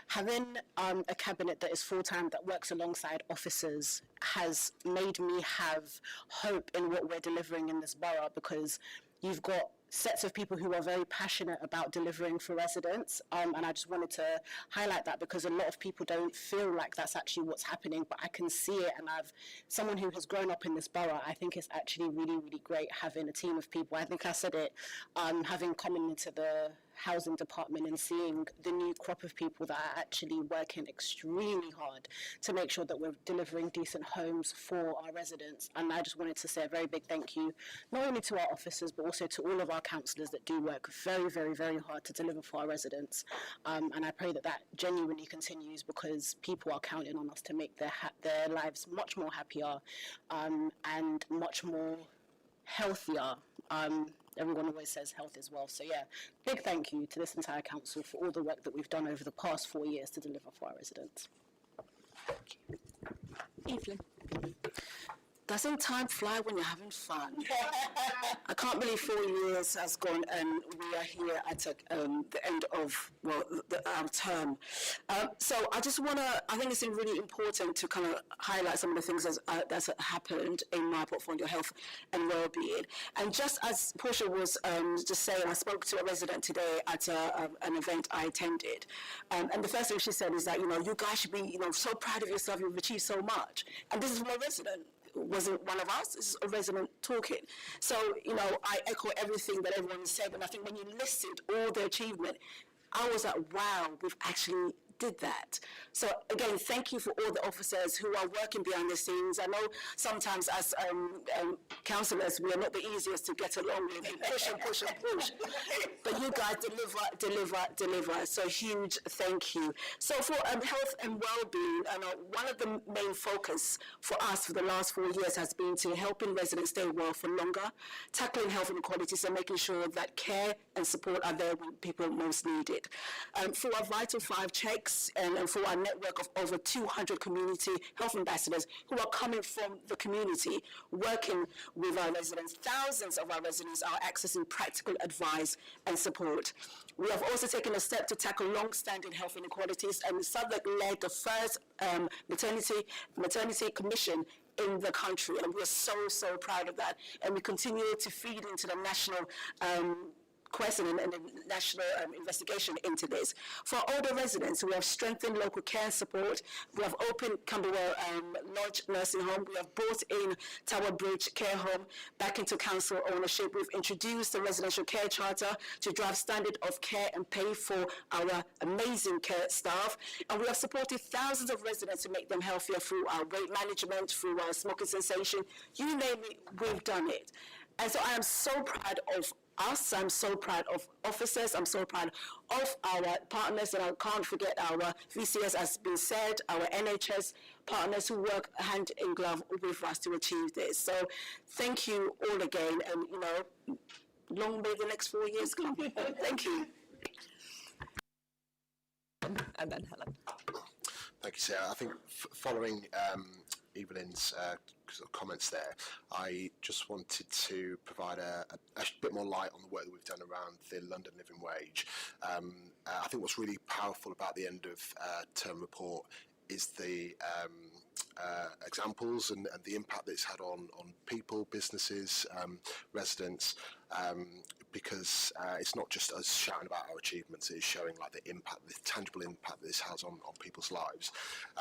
having a cabinet that is full-time, that works alongside officers, has made me have hope in what we're delivering in this borough, because you've got sets of people who are very passionate about delivering for residents, and I just wanted to highlight that, because a lot of people don't feel like that's actually what's happening, but I can see it, and someone who has grown up in this borough, I think it's actually really, really great having a team of people. I think I said it, having come into the housing department and seeing the new crop of people that are actually working extremely hard to make sure that we're delivering decent homes for our residents. And I just wanted to say a very big thank you, not only to our officers, but also to all of our councillors that do work very, very, very hard to deliver for our residents. And I pray that that genuinely continues, because people are counting on us to make their lives much more happier and much more healthier. Everyone always says health as well. So yeah, big thank you to this entire council for all the work that we've done over the past 4 years to deliver for our residents. Evelyn. Doesn't time fly when you're having fun? I can't believe 4 years has gone and we are here at the end of, our term. So I just want to, I think it's really important to kind of highlight some of the things that's happened in my portfolio, health and well-being. And just as Portia was just saying, I spoke to a resident today at an event I attended. And the first thing she said is that, you guys should be, so proud of yourself, you've achieved so much. And this is from a resident. Wasn't one of us, this is a resident talking. So, I echo everything that everyone said, and I think when you listed all the achievement, I was like, wow, we've actually did that. So again, thank you for all the officers who are working behind the scenes. I know sometimes as councillors, we are not the easiest to get along with. We push and push and push. But you guys deliver. So huge thank you. So for health and well-being, one of the main focus for us for the last 4 years has been to helping residents stay well for longer, tackling health inequalities and making sure that care and support are there when people most need it. For our Vital 5 checks, and for our network of over 200 community health ambassadors who are coming from the community, working with our residents. Thousands of our residents are accessing practical advice and support. We have also taken a step to tackle long-standing health inequalities, and Southwark led the first maternity commission in the country, and we're so proud of that. And we continue to feed into the national question and the national investigation into this. For older residents, we have strengthened local care support. We have opened Camberwell Lodge Nursing Home. We have brought in Tower Bridge Care Home back into council ownership. We've introduced the Residential Care Charter to drive standard of care and pay for our amazing care staff. And we have supported thousands of residents to make them healthier through our weight management, through our smoking cessation. You name it, we've done it. And so I am so proud of us, I'm so proud of officers, I'm so proud of our partners, and I can't forget our VCS, as been said, our NHS partners who work hand in glove with us to achieve this. So thank you all again, and long may the next 4 years come. Thank you. And then Helen. Thank you, Sarah. I think following Evelyn's comments there, I just wanted to provide a bit more light on the work that we've done around the London living wage. I think what's really powerful about the end of term report is the examples and the impact that it's had on people, businesses, residents, because it's not just us shouting about our achievements, it is showing like the impact, the tangible impact that this has on people's lives.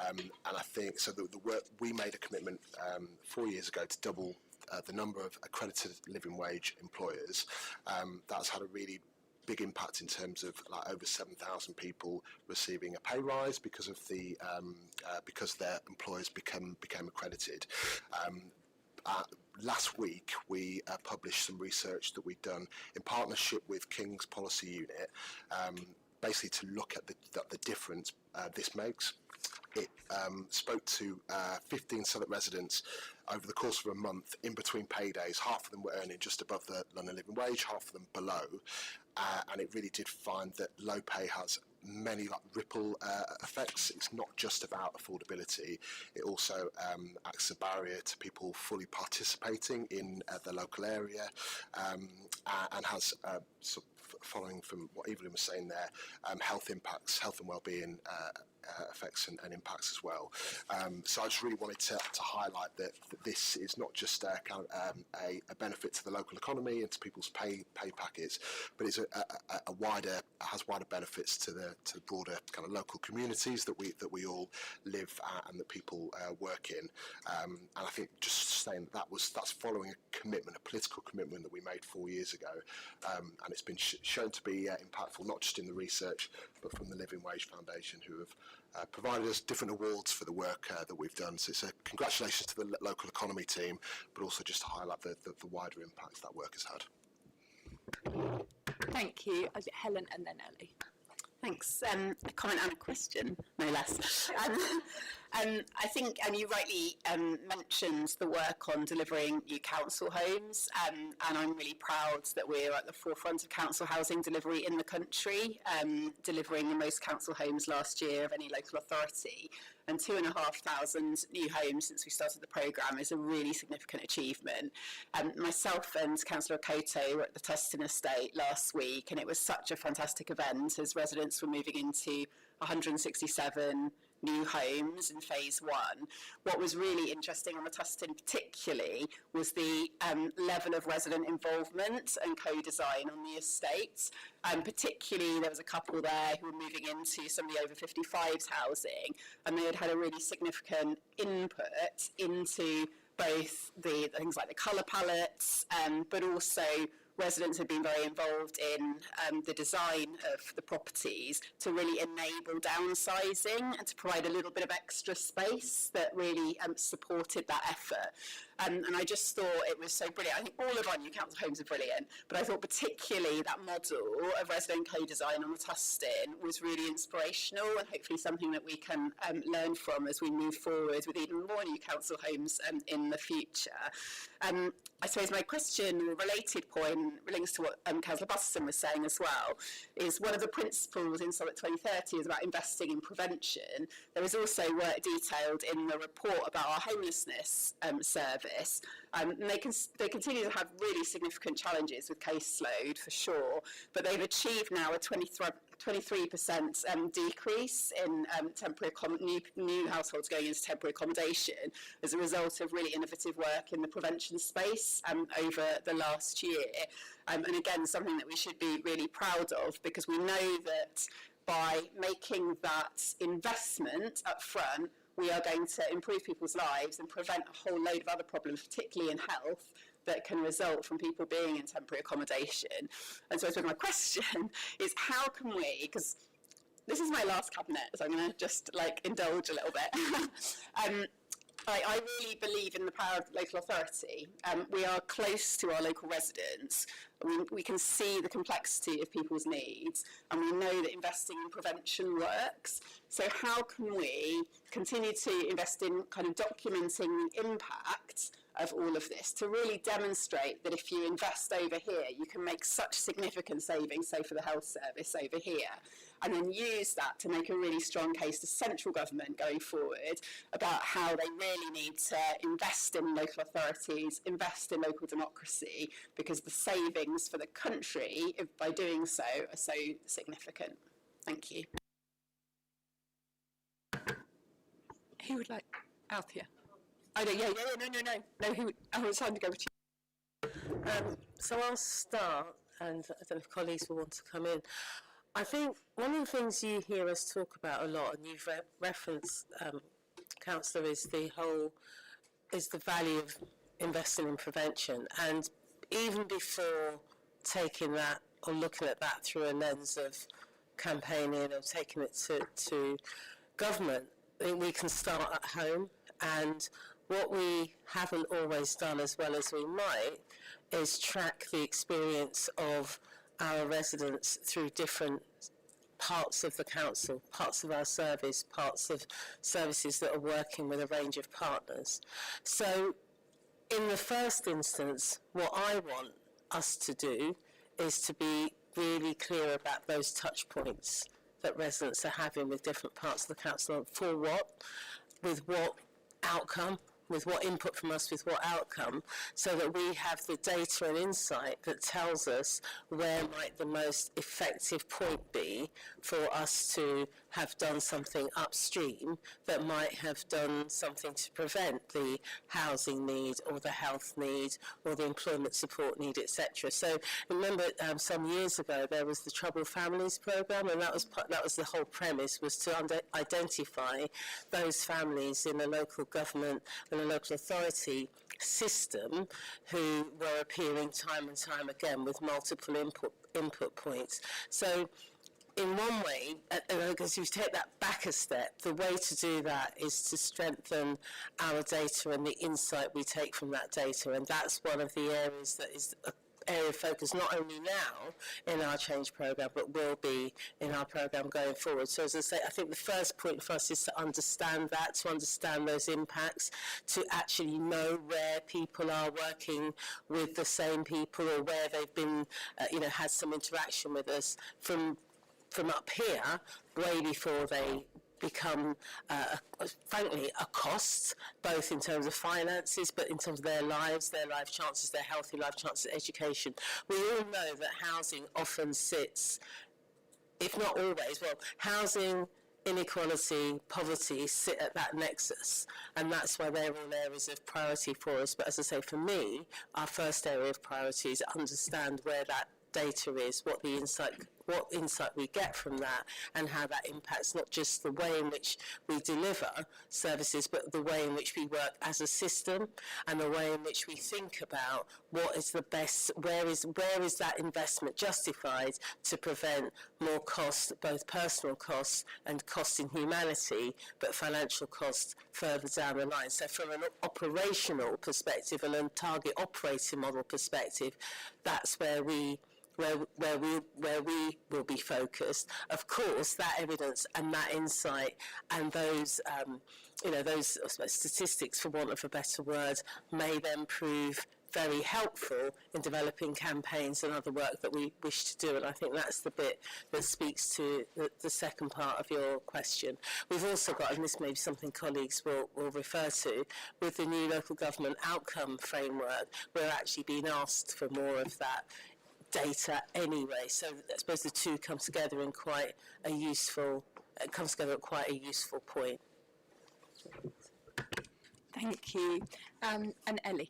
And I think, so the work, we made a commitment 4 years ago to double the number of accredited living wage employers. That's had a really big impact in terms of like over 7,000 people receiving a pay rise because of the because their employers became accredited. Last week we published some research that we'd done in partnership with King's Policy Unit, basically to look at the difference this makes. it spoke to 15 Southwark residents over the course of a month in between paydays. Half of them were earning just above the London living wage, half of them below, and it really did find that low pay has many ripple effects. It's not just about affordability, it also acts as a barrier to people fully participating in the local area, and has following from what Evelyn was saying there, health impacts, health and well-being effects and impacts as well. So I just really wanted to highlight that this is not just a benefit to the local economy and to people's pay packets, but it's has wider benefits to the broader kind of local communities that we all live and that people work in. And I think just saying that's following a commitment, a political commitment that we made 4 years ago, and it's been shown to be impactful, not just in the research, but from the Living Wage Foundation, who have provided us different awards for the work that we've done. So it's a congratulations to the local economy team, but also just to highlight the wider impacts that work has had. Thank you. Helen and then Ellie. Thanks. A comment and a question, no less. I think you rightly mentioned the work on delivering new council homes, and I'm really proud that we're at the forefront of council housing delivery in the country, delivering the most council homes last year of any local authority. And 2,500 new homes since we started the programme is a really significant achievement. Myself and Councillor Okoto were at the Tustin estate last week, and it was such a fantastic event as residents were moving into 167 new homes in phase one. What was really interesting on the Tustin particularly was the level of resident involvement and co-design on the estates. Particularly there was a couple there who were moving into some of the over 55s housing, and they had a really significant input into both the things like the colour palettes, but also residents have been very involved in the design of the properties to really enable downsizing and to provide a little bit of extra space that really supported that effort. And I just thought it was so brilliant. I think all of our new council homes are brilliant, but I thought particularly that model of resident co-design on the Tustin was really inspirational, and hopefully something that we can learn from as we move forward with even more new council homes in the future. I suppose my question, or related point, links to what Councillor Buston was saying as well, is one of the principles in Summit 2030 is about investing in prevention. There is also work detailed in the report about our homelessness service. They continue to have really significant challenges with caseload for sure, but they've achieved now a 23% decrease in new households going into temporary accommodation as a result of really innovative work in the prevention space over the last year. And again, something that we should be really proud of, because we know that by making that investment up front, we are going to improve people's lives and prevent a whole load of other problems, particularly in health, that can result from people being in temporary accommodation. And so I suppose my question is, how can we, because this is my last cabinet, so I'm going to just indulge a little bit. I really believe in the power of local authority. We are close to our local residents. We can see the complexity of people's needs, and we know that investing in prevention works. So how can we continue to invest in kind of documenting the impact of all of this to really demonstrate that if you invest over here, you can make such significant savings, say for the health service over here, and then use that to make a really strong case to central government going forward about how they really need to invest in local authorities, invest in local democracy, because the savings for the country by doing so are so significant. Thank you. Who would like Althea? Oh, no, no, who would, it's time to go to you. So I'll start, and I don't know if colleagues will want to come in. I think one of the things you hear us talk about a lot, and you've referenced, Councillor, is the value of investing in prevention. And even before taking that or looking at that through a lens of campaigning or taking it to government, I think we can start at home. And what we haven't always done as well as we might is track the experience of our residents through different parts of the council, parts of our service, parts of services that are working with a range of partners. So in the first instance, what I want us to do is to be really clear about those touch points that residents are having with different parts of the council. For what, with what outcome, with what input from us, with what outcome, so that we have the data and insight that tells us where might the most effective point be for us to have done something upstream that might have done something to prevent the housing need or the health need or the employment support need, etc. So remember, some years ago there was the Troubled Families programme, and that was the whole premise, was to identify those families in a local government and a local authority system who were appearing time and time again with multiple input points. So in one way, because you take that back a step, the way to do that is to strengthen our data and the insight we take from that data, and that's one of the areas that is area of focus not only now in our change programme but will be in our programme going forward. So as I say, I think the first point for us is to understand that, to understand those impacts, to actually know where people are working with the same people or where they've been, had some interaction with us from up here way before they become, frankly, a cost, both in terms of finances, but in terms of their life chances, their healthy life chances, education. We all know that housing often sits, if not always, housing, inequality, poverty sit at that nexus, and that's why they're all areas of priority for us. But as I say, for me, our first area of priority is understand where that data is, what insight we get from that, and how that impacts not just the way in which we deliver services, but the way in which we work as a system, and the way in which we think about what is the best, where is that investment justified to prevent more cost, both personal costs and cost in humanity, but financial costs further down the line. So from an operational perspective and a target operating model perspective, that's where we will be focused. Of course, that evidence and that insight and those, those statistics, for want of a better word, may then prove very helpful in developing campaigns and other work that we wish to do. And I think that's the bit that speaks to the second part of your question. We've also got, and this may be something colleagues will refer to, with the new local government outcome framework, we're actually being asked for more of that data anyway, so I suppose the two come together in quite a useful point. Thank you. And Ellie.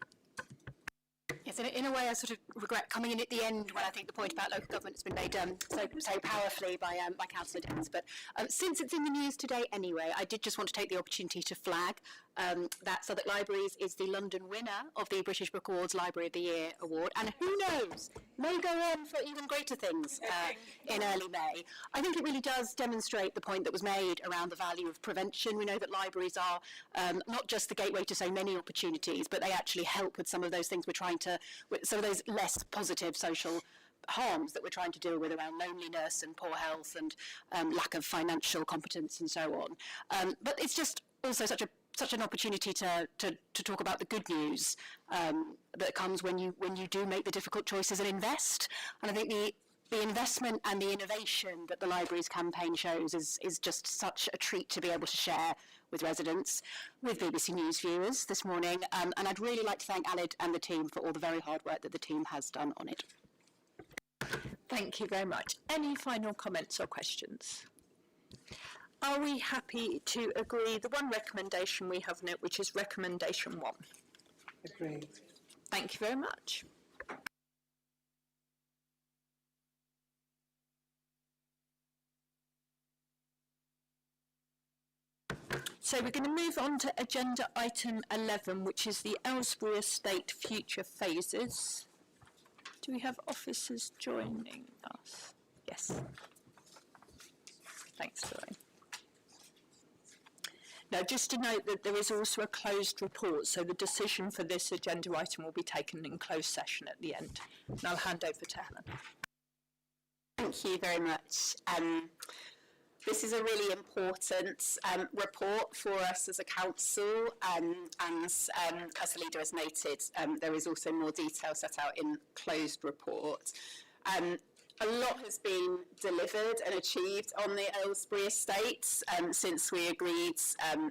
Yes, in a way I sort of regret coming in at the end when I think the point about local government has been made so powerfully by Councillor Dens. But since it's in the news today anyway, I did just want to take the opportunity to flag that Southwark Libraries is the London winner of the British Book Awards Library of the Year Award, and who knows, may go on for even greater things in early May. I think it really does demonstrate the point that was made around the value of prevention. We know that libraries are not just the gateway to so many opportunities, but they actually help with some of those things we're trying to, with some of those less positive social harms that we're trying to deal with around loneliness and poor health and lack of financial competence and so on. But it's just also such an opportunity to talk about the good news that comes when you do make the difficult choices and invest. And I think the investment and the innovation that the Libraries campaign shows is just such a treat to be able to share with residents, with BBC News viewers this morning. And I'd really like to thank Alid and the team for all the very hard work that the team has done on it. Thank you very much. Any final comments or questions? Are we happy to agree the one recommendation we have on it, which is recommendation 1? Agreed. Thank you very much. So we're going to move on to agenda item 11, which is the Aylesbury Estate future phases. Do we have officers joining us? Yes. Thanks, Lorraine. Now, just to note that there is also a closed report, so the decision for this agenda item will be taken in closed session at the end. And I'll hand over to Helen. Thank you very much. This is a really important report for us as a council, and as the leader has noted, there is also more detail set out in closed report. A lot has been delivered and achieved on the Aylesbury estates since we agreed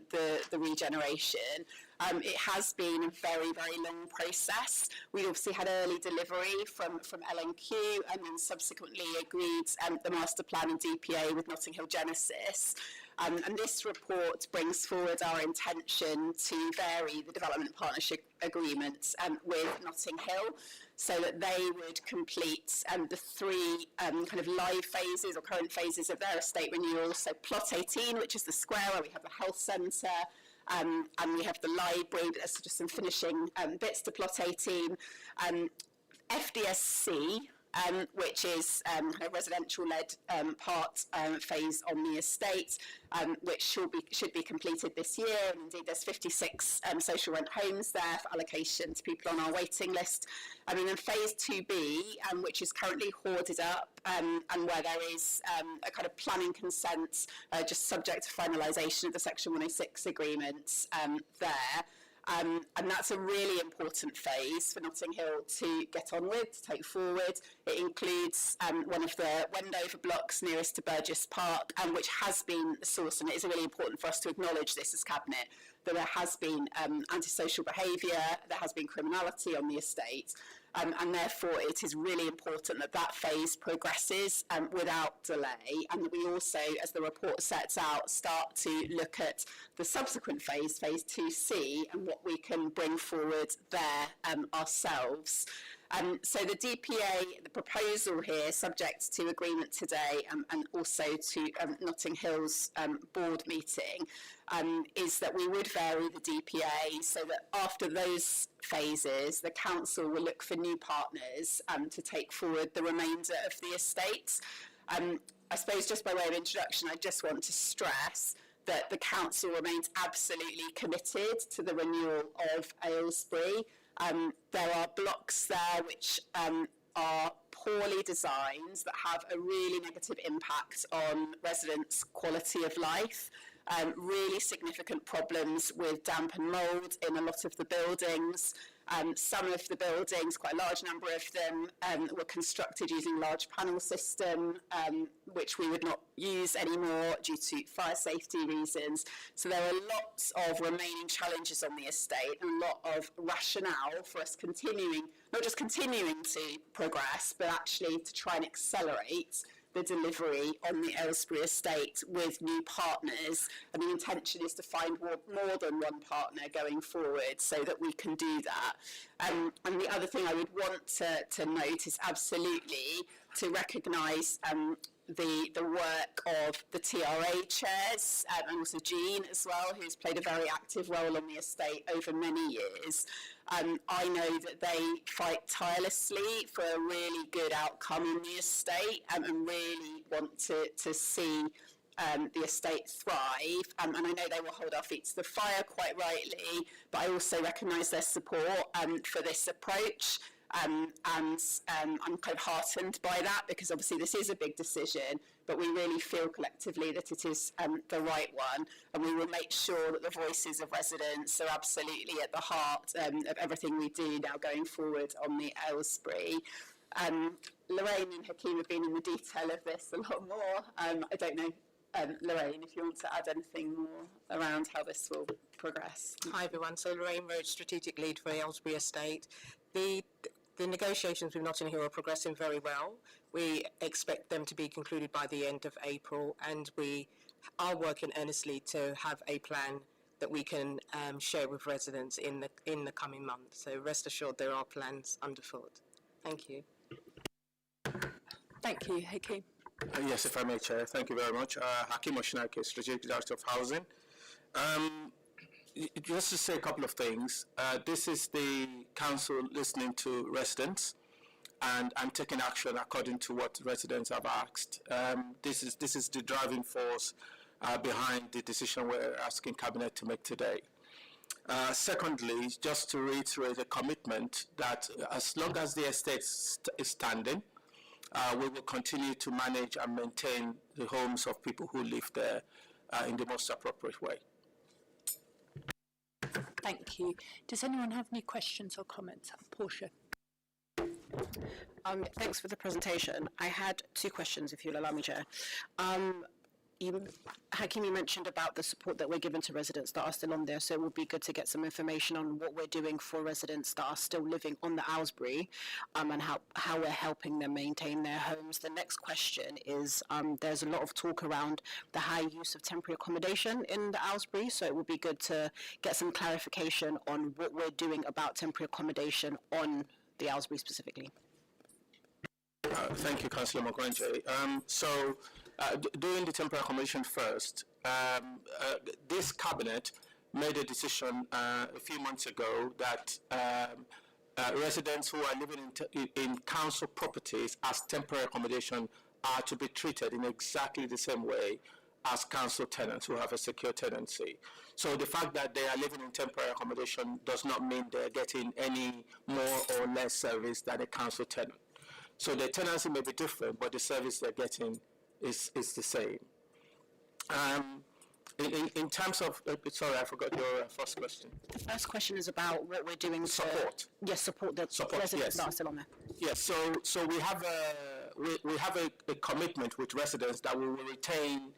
the regeneration. It has been a very, very long process. We obviously had early delivery from L&Q and then subsequently agreed the master plan and DPA with Notting Hill Genesis. And this report brings forward our intention to vary the development partnership agreements with Notting Hill, so that they would complete the three kind of live phases or current phases of their estate renewal. So plot 18, which is the square where we have the health centre, and we have the library, but there's just some finishing bits to plot 18. FDSC, which is a residential-led part phase on the estate, which should be completed this year. And indeed, there's 56 social rent homes there for allocation to people on our waiting list. And then phase 2B, which is currently hoarded up, and where there is a kind of planning consent, just subject to finalisation of the Section 106 agreements there. And that's a really important phase for Notting Hill to get on with, to take forward. It includes one of the Wendover blocks nearest to Burgess Park, which has been the source, and it is really important for us to acknowledge this as Cabinet, that there has been antisocial behaviour, there has been criminality on the estate, and therefore it is really important that that phase progresses without delay, and that we also, as the report sets out, start to look at the subsequent phase, phase 2C, and what we can bring forward there ourselves. So the DPA, the proposal here, subject to agreement today and also to Notting Hill's board meeting, is that we would vary the DPA so that after those phases, the council will look for new partners to take forward the remainder of the estate. I suppose just by way of introduction, I just want to stress that the council remains absolutely committed to the renewal of Aylesbury. There are blocks there which are poorly designed, that have a really negative impact on residents' quality of life. Really significant problems with damp and mould in a lot of the buildings. Some of the buildings, quite a large number of them, were constructed using large panel system, which we would not use anymore due to fire safety reasons. So there are lots of remaining challenges on the estate and a lot of rationale for us continuing, not just continuing to progress, but actually to try and accelerate the delivery on the Aylesbury estate with new partners, and the intention is to find more than one partner going forward so that we can do that. And the other thing I would want to note is absolutely to recognise the work of the TRA chairs and also Jean as well, who's played a very active role on the estate over many years. I know that they fight tirelessly for a really good outcome on the estate and really want to see the estate thrive, and I know they will hold our feet to the fire quite rightly, but I also recognise their support for this approach. And I'm kind of heartened by that, because obviously this is a big decision, but we really feel collectively that it is the right one, and we will make sure that the voices of residents are absolutely at the heart of everything we do now going forward on the Aylesbury. Lorraine and Hakeem have been in the detail of this a lot more. I don't know, Lorraine, if you want to add anything more around how this will progress. Hi everyone, so Lorraine Roach, Strategic Lead for Aylesbury Estate. The negotiations with Notting Hill are progressing very well. We expect them to be concluded by the end of April, and we are working earnestly to have a plan that we can share with residents in the coming months. So rest assured there are plans underfoot. Thank you. Thank you, Hakeem. Yes, if I may, Chair. Thank you very much. Hakeem Oshinake, Strategic Director of Housing. Just to say a couple of things. This is the council listening to residents and taking action according to what residents have asked. This is the driving force behind the decision we're asking Cabinet to make today. Secondly, just to reiterate a commitment that as long as the estate is standing, we will continue to manage and maintain the homes of people who live there in the most appropriate way. Thank you. Does anyone have any questions or comments? Portia. Thanks for the presentation. I had two questions, if you'll allow me, Chair. Hakim, you mentioned about the support that we're giving to residents that are still on there, so it would be good to get some information on what we're doing for residents that are still living on the Aylesbury, and how we're helping them maintain their homes. The next question is, there's a lot of talk around the high use of temporary accommodation in the Aylesbury, so it would be good to get some clarification on what we're doing about temporary accommodation on the Aylesbury specifically. Thank you, Councillor Mogranji. Doing the temporary accommodation first, this cabinet made a decision a few months ago that residents who are living in council properties as temporary accommodation are to be treated in exactly the same way as council tenants who have a secure tenancy. So the fact that they are living in temporary accommodation does not mean they're getting any more or less service than a council tenant. So the tenancy may be different, but the service they're getting is the same. In terms of, sorry, I forgot your first question. The first question is about what we're doing support. Yes, support the residents that are still on there. Yes, so we have a commitment with residents that we will retain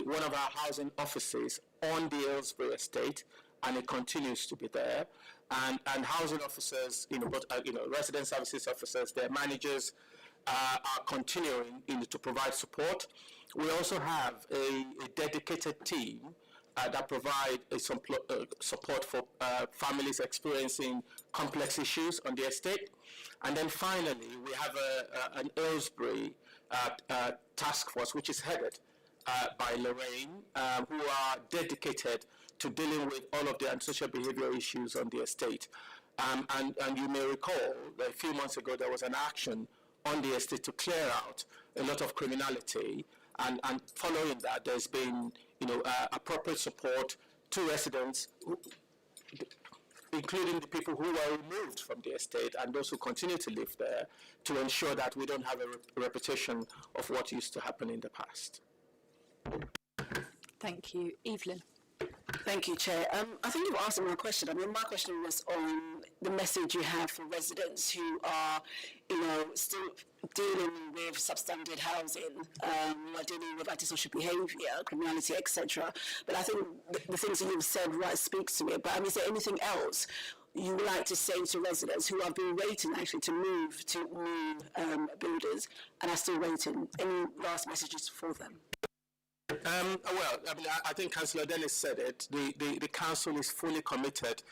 one of our housing offices on the Aylesbury estate, and it continues to be there. And housing officers, resident services officers, their managers are continuing to provide support. We also have a dedicated team that provide some support for families experiencing complex issues on the estate. And then finally, we have an Aylesbury task force, which is headed by Lorraine, who are dedicated to dealing with all of the antisocial behavior issues on the estate. And you may recall that a few months ago there was an action on the estate to clear out a lot of criminality, and following that there's been appropriate support to residents, including the people who were removed from the estate and those who continue to live there, to ensure that we don't have a repetition of what used to happen in the past. Thank you. Evelyn. Thank you, Chair. I think you've asked me a question. I mean, my question was on the message you have for residents who are, still dealing with substandard housing, who are dealing with antisocial behaviour, criminality, etc. But I think the things that you've said speaks to it. But is there anything else you would like to say to residents who have been waiting actually to move to new builders and are still waiting? Any last messages for them? I think Councillor Dennis said it. The council is fully committed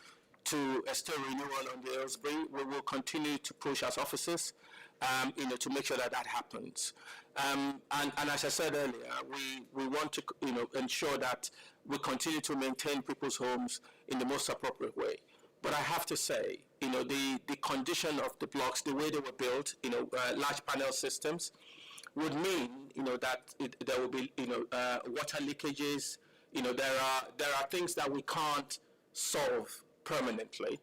to a still renewal on the Aylesbury. We will continue to push as officers, to make sure that happens. And as I said earlier, we want to, ensure that we continue to maintain people's homes in the most appropriate way. But I have to say, the condition of the blocks, the way they were built, large panel systems, would mean, that there will be, water leakages. There are things that we can't solve permanently.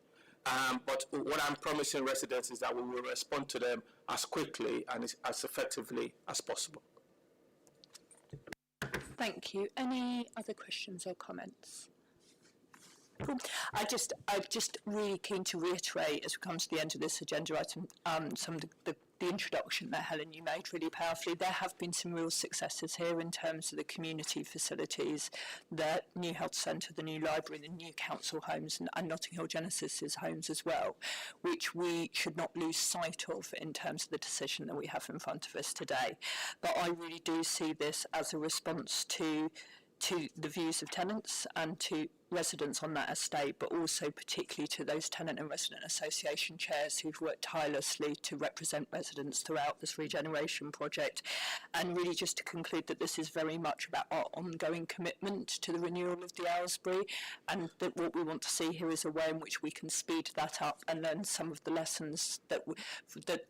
But what I'm promising residents is that we will respond to them as quickly and as effectively as possible. Thank you. Any other questions or comments? Cool. I'm just really keen to reiterate, as we come to the end of this agenda item, some of the introduction that Helen you made really powerfully. There have been some real successes here in terms of the community facilities, the new health centre, the new library, the new council homes, and Notting Hill Genesis's homes as well, which we should not lose sight of in terms of the decision that we have in front of us today. But I really do see this as a response to the views of tenants and to residents on that estate, but also particularly to those tenant and resident association chairs who've worked tirelessly to represent residents throughout this regeneration project. And really just to conclude that this is very much about our ongoing commitment to the renewal of the Aylesbury, and that what we want to see here is a way in which we can speed that up and learn some of the lessons that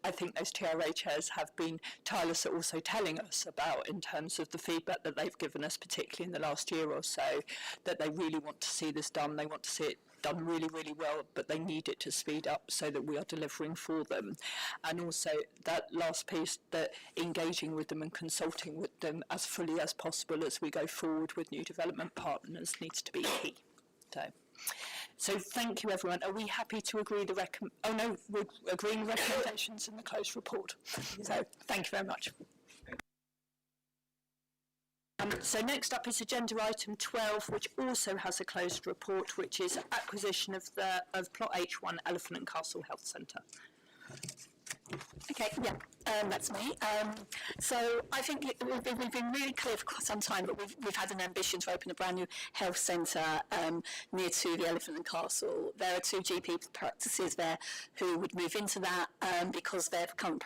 I think those TRA chairs have been tireless at also telling us about in terms of the feedback that they've given us, particularly in the last year or so, that they really want to see this done. They want to see it done really, really well, but they need it to speed up so that we are delivering for them. And also that last piece, that engaging with them and consulting with them as fully as possible as we go forward with new development partners needs to be key. So thank you, everyone. Are we happy to agree we're agreeing the recommendations in the closed report. So thank you very much. So next up is agenda item 12, which also has a closed report, which is acquisition of plot H1 Elephant and Castle Health Centre. Okay, yeah, that's me. So I think we've been really clear for quite some time that we've had an ambition to open a brand new health centre near to the Elephant and Castle. There are 2 GP practices there who would move into that because their current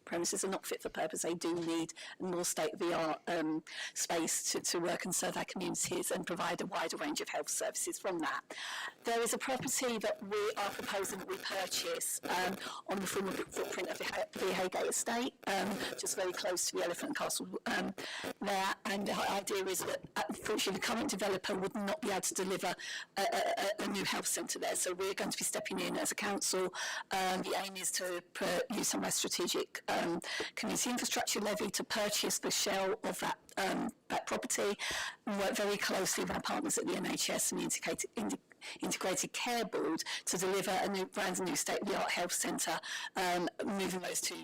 premises are not fit for purpose. They do need more state-of-the-art space to work and serve our communities and provide a wider range of health services from that. There is a property that we are proposing that we purchase on the former footprint of the Haygate estate, just very close to the Elephant and Castle there. And the idea is that, unfortunately, the current developer would not be able to deliver a new health centre there. So we're going to be stepping in as a council. The aim is to use some of our strategic community infrastructure levy to purchase the shell of that property, and work very closely with our partners at the NHS and the Integrated Care Board to deliver a brand new state-of-the-art health centre, moving those 2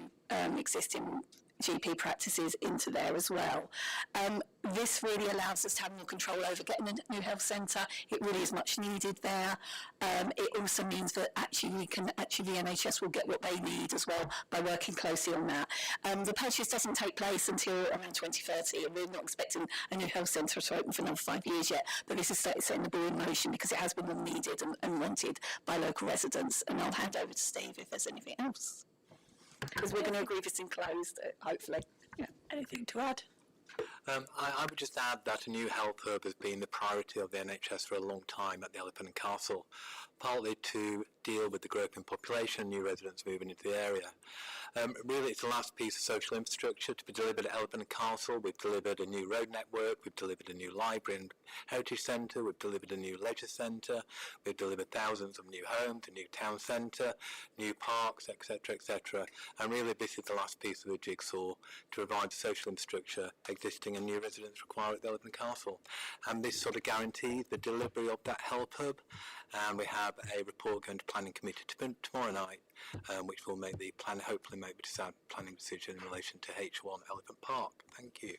existing GP practices into there as well. This really allows us to have more control over getting a new health centre. It really is much needed there. It also means that the NHS will get what they need as well by working closely on that. The purchase doesn't take place until around 2030, and we're not expecting a new health centre to open for another 5 years yet, but this is setting the ball in motion because it has been needed and wanted by local residents. And I'll hand over to Steve if there's anything else, because we're going to agree this in closed, hopefully. Yeah. Anything to add? I would just add that a new health hub has been the priority of the NHS for a long time at the Elephant and Castle, partly to deal with the growth in population and new residents moving into the area. Really, it's the last piece of social infrastructure to be delivered at Elephant and Castle. We've delivered a new road network, we've delivered a new library and heritage centre, we've delivered a new leisure centre, we've delivered thousands of new homes, a new town centre, new parks, etc., etc. And really, this is the last piece of the jigsaw to provide the social infrastructure existing and new residents require at the Elephant and Castle. And this sort of guarantees the delivery of that health hub. And we have a report going to planning committee tomorrow night, which will make the plan, hopefully make the planning decision in relation to H1 Elephant Park. Thank you.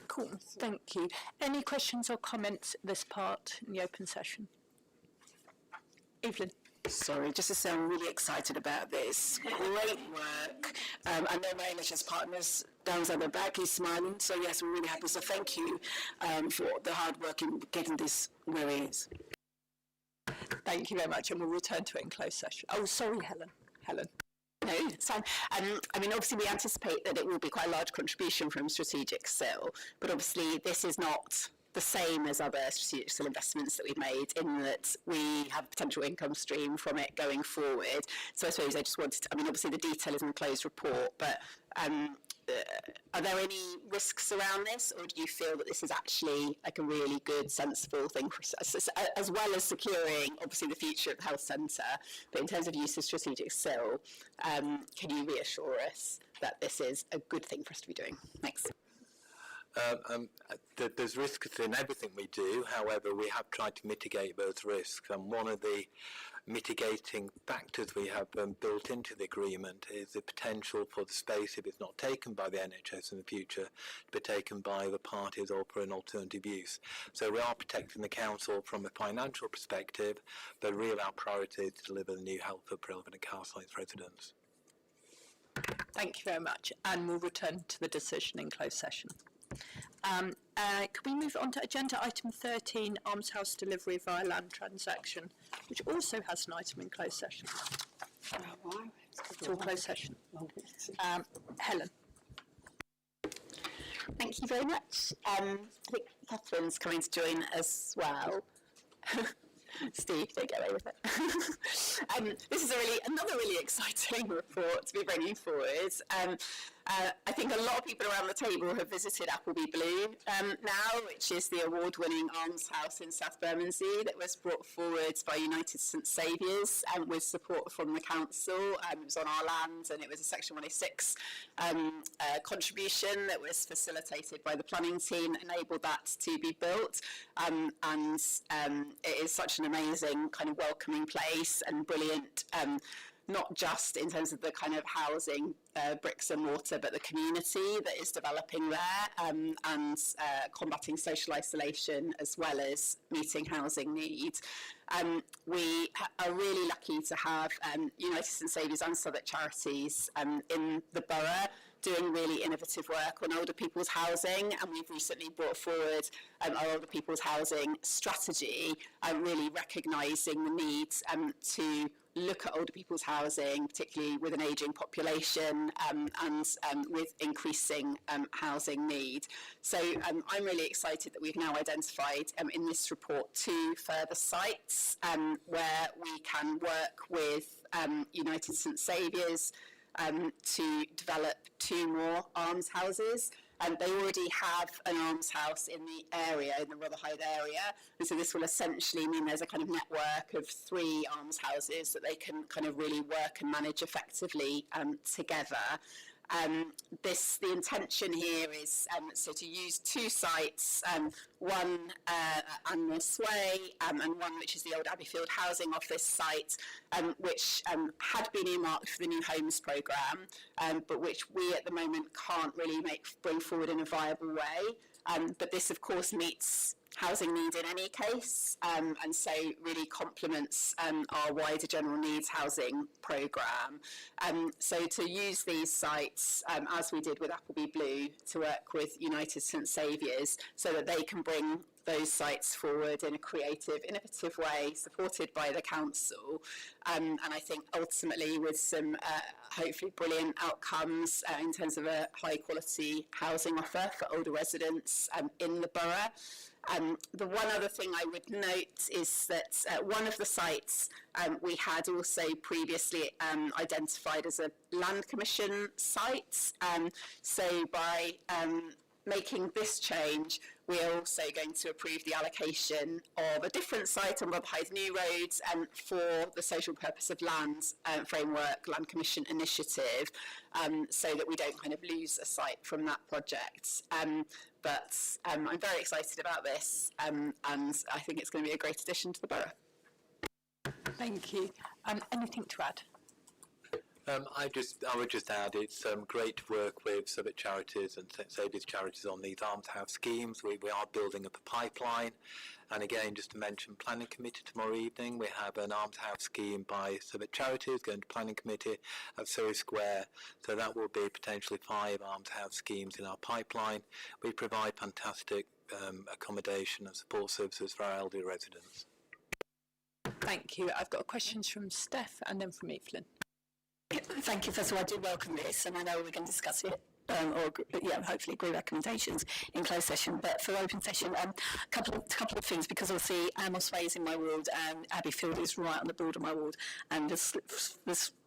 Cool, thank you. Any questions or comments at this part in the open session? Evelyn. Sorry, just to say I'm really excited about this. Great work. I know my NHS partners down at the back, he's smiling, so yes, we're really happy. So thank you for the hard work in getting this where it is. Thank you very much, and we'll return to it in closed session. Oh, sorry, Helen. No, it's fine. I mean, obviously we anticipate that it will be quite a large contribution from strategic SIL, but obviously this is not the same as other strategic SIL investments that we've made, in that we have potential income stream from it going forward. So I suppose I just wanted to, I mean, obviously the detail is in the closed report, but are there any risks around this, or do you feel that this is actually like a really good, sensible thing for us, as well as securing obviously the future of the health centre, but in terms of use of strategic SIL, can you reassure us that this is a good thing for us to be doing? Thanks. There's risks in everything we do. However, we have tried to mitigate those risks, and one of the mitigating factors we have built into the agreement is the potential for the space, if it's not taken by the NHS in the future, to be taken by the parties or for an alternative use. So we are protecting the council from a financial perspective, but really our priority is to deliver the new health for Elephant and Castle and its residents. Thank you very much, and we'll return to the decision in closed session. Can we move on to agenda item 13, Arms House delivery via land transaction, which also has an item in closed session. It's all closed session. Helen. Thank you very much. I think Catherine's coming to join as well. Steve, don't get away with it. This is another really exciting report to be bringing forward. I think a lot of people around the table have visited Appleby Blue now, which is the award-winning almshouse in South Bermondsey that was brought forward by United St Saviour's with support from the council. It was on our land, and it was a Section 106 contribution that was facilitated by the planning team, enabled that to be built. And it is such an amazing kind of welcoming place and brilliant, not just in terms of the kind of housing, bricks and mortar, but the community that is developing there, and combating social isolation as well as meeting housing needs. We are really lucky to have United St Saviour's and Southwark Charities in the borough doing really innovative work on older people's housing, and we've recently brought forward our older people's housing strategy, really recognising the need to look at older people's housing, particularly with an ageing population and with increasing housing need. So I'm really excited that we've now identified in this report 2 further sites where we can work with United St Saviour's to develop 2 more almshouses. They already have an almshouse in the area, in the Rotherhithe area, and so this will essentially mean there's a kind of network of 3 almshouses that they can kind of really work and manage effectively together. The intention here is so to use 2 sites, one at Anmus Way and one which is the old Abbeyfield Housing Office site, which had been earmarked for the New Homes programme, but which we at the moment can't really bring forward in a viable way. But this of course meets housing need in any case, and so really complements our wider general needs housing programme. So to use these sites, as we did with Appleby Blue, to work with United St Saviour's so that they can bring those sites forward in a creative, innovative way, supported by the council, and I think ultimately with some hopefully brilliant outcomes in terms of a high quality housing offer for older residents in the borough. The one other thing I would note is that one of the sites we had also previously identified as a land commission site. So by making this change, we are also going to approve the allocation of a different site on Rotherhithe New Road for the social purpose of land framework land commission initiative, so that we don't kind of lose a site from that project. But I'm very excited about this, and I think it's going to be a great addition to the borough. Thank you. Anything to add? I would just add it's great to work with Southwark Charities and St Saviour's Charities on these almshouse schemes. We are building up a pipeline, and again just to mention planning committee tomorrow evening, we have an almshouse scheme by Southwark Charities going to planning committee at Surrey Square, so that will be potentially 5 almshouse schemes in our pipeline. We provide fantastic accommodation and support services for our elderly residents. Thank you. I've got questions from Steph and then from Evelyn. Thank you. First of all, I do welcome this, and I know we're going to discuss it, hopefully agree recommendations in closed session. But for open session, couple of things, because obviously Amos Way is in my ward, and Abbeyfield is right on the border of my ward, and this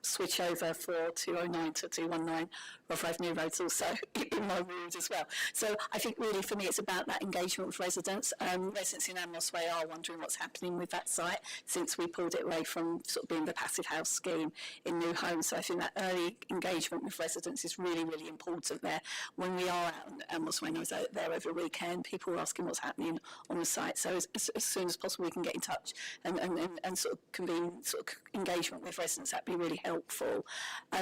switch over for 209 to 219 Rotherhithe New Road's also in my ward as well. So I think really for me it's about that engagement with residents. Residents in Amos Way are wondering what's happening with that site since we pulled it away from sort of being the passive house scheme in New Homes. So I think that early engagement with residents is really, really important there. When we are out in Amos Way, I was out there over the weekend, people were asking what's happening on the site. So as soon as possible we can get in touch and sort of convene sort of engagement with residents, that'd be really helpful.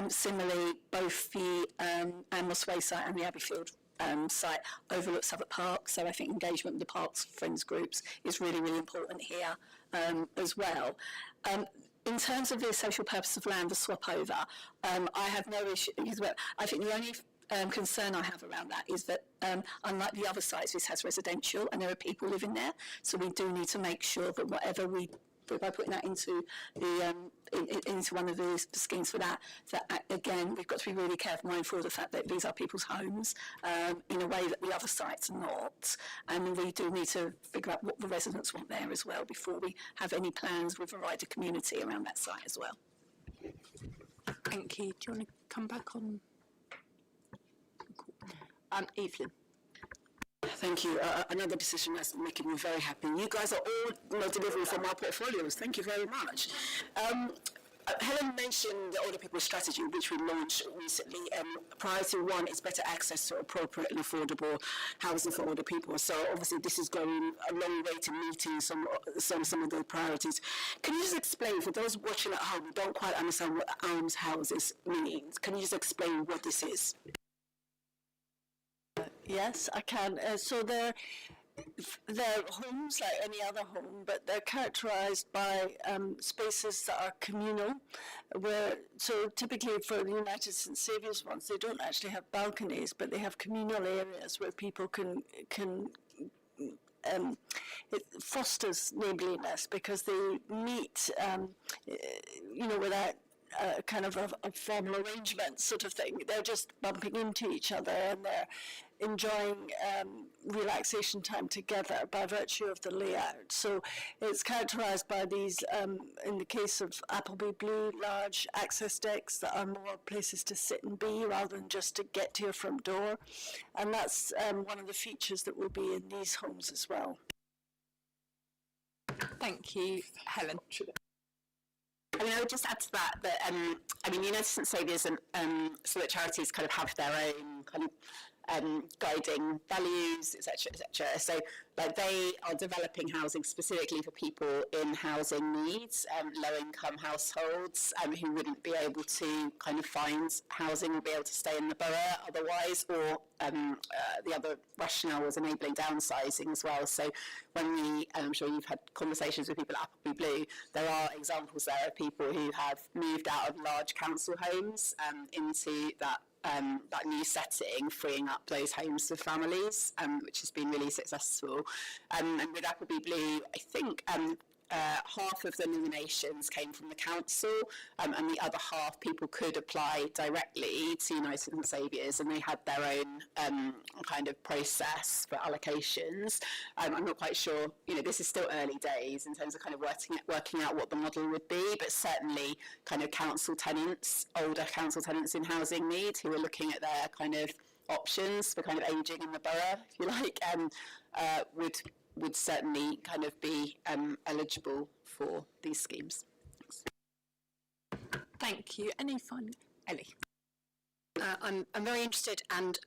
Similarly, both the Amos Way site and the Abbeyfield site overlook Southwark Park, so I think engagement with the Parks Friends groups is really, really important here as well. In terms of the social purpose of land, the swap over, I have no issues. I think the only concern I have around that is that unlike the other sites, this has residential and there are people living there, so we do need to make sure that whatever we by putting that into the into one of the schemes for that again we've got to be really careful, mindful of the fact that these are people's homes in a way that the other sites are not, and we do need to figure out what the residents want there as well before we have any plans with a wider community around that site as well. Thank you. Do you want to come back on? Evelyn. Thank you. Another decision that's making me very happy. You guys are all delivering from our portfolios. Thank you very much. Helen mentioned the older people strategy, which we launched recently. Priority one is better access to appropriate and affordable housing for older people. So obviously this is going a long way to meeting some of the priorities. Can you just explain, for those watching at home who don't quite understand what alms houses means, can you just explain what this is? Yes, I can. So they're homes like any other home, but they're characterised by spaces that are communal. So typically for the United St Saviour's ones, they don't actually have balconies, but they have communal areas where people can it fosters neighbourliness because they meet, without kind of a formal arrangement sort of thing. They're just bumping into each other and they're enjoying relaxation time together by virtue of the layout. So it's characterised by these, in the case of Appleby Blue, large access decks that are more places to sit and be rather than just to get to your front door. And that's one of the features that will be in these homes as well. Thank you, Helen. I would just add to that United St Saviour's and so that charities kind of have their own kind of guiding values, etc., etc. So, they are developing housing specifically for people in housing needs, low-income households who wouldn't be able to kind of find housing or be able to stay in the borough otherwise, or the other rationale was enabling downsizing as well. So, when I'm sure you've had conversations with people at Appleby Blue, there are examples there of people who have moved out of large council homes into that new setting, freeing up those homes for families, which has been really successful. And with Appleby Blue, I think half of the nominations came from the council, and the other half people could apply directly to United St Saviour's, and they had their own kind of process for allocations. I'm not quite sure, this is still early days in terms of kind of working out what the model would be, but certainly kind of council tenants, older council tenants in housing need, who are looking at their kind of options for kind of ageing in the borough, if you like, would certainly kind of be eligible for these schemes. Thank you. Any final? Ellie. I'm very interested and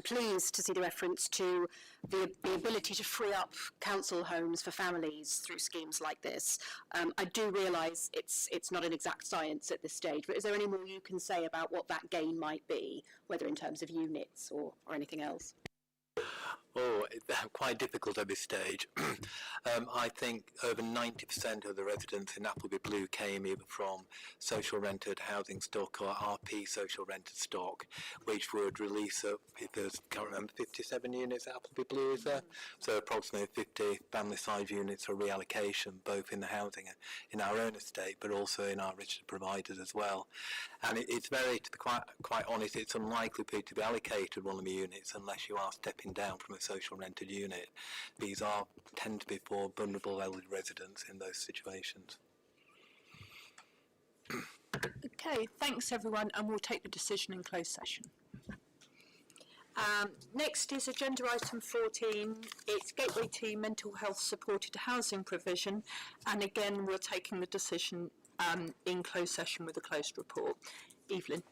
pleased to see the reference to the ability to free up council homes for families through schemes like this. I do realise it's not an exact science at this stage, but is there any more you can say about what that gain might be, whether in terms of units or anything else? Oh, it's quite difficult at this stage. I think over 90% of the residents in Appleby Blue came either from social rented housing stock or RP social rented stock, which would release, if there's, can't remember, 57 units at Appleby Blue, is there? So approximately 50 family size units for reallocation, both in the housing, in our own estate, but also in our registered providers as well. And it's very, to be quite honest, it's unlikely to be allocated one of the units unless you are stepping down from a social rented unit. These tend to be for vulnerable elderly residents in those situations. Okay, thanks everyone, and we'll take the decision in closed session. Next is agenda item 14. It's Gateway to Mental Health Supported Housing Provision, and again we're taking the decision in closed session with a closed report. Evelyn.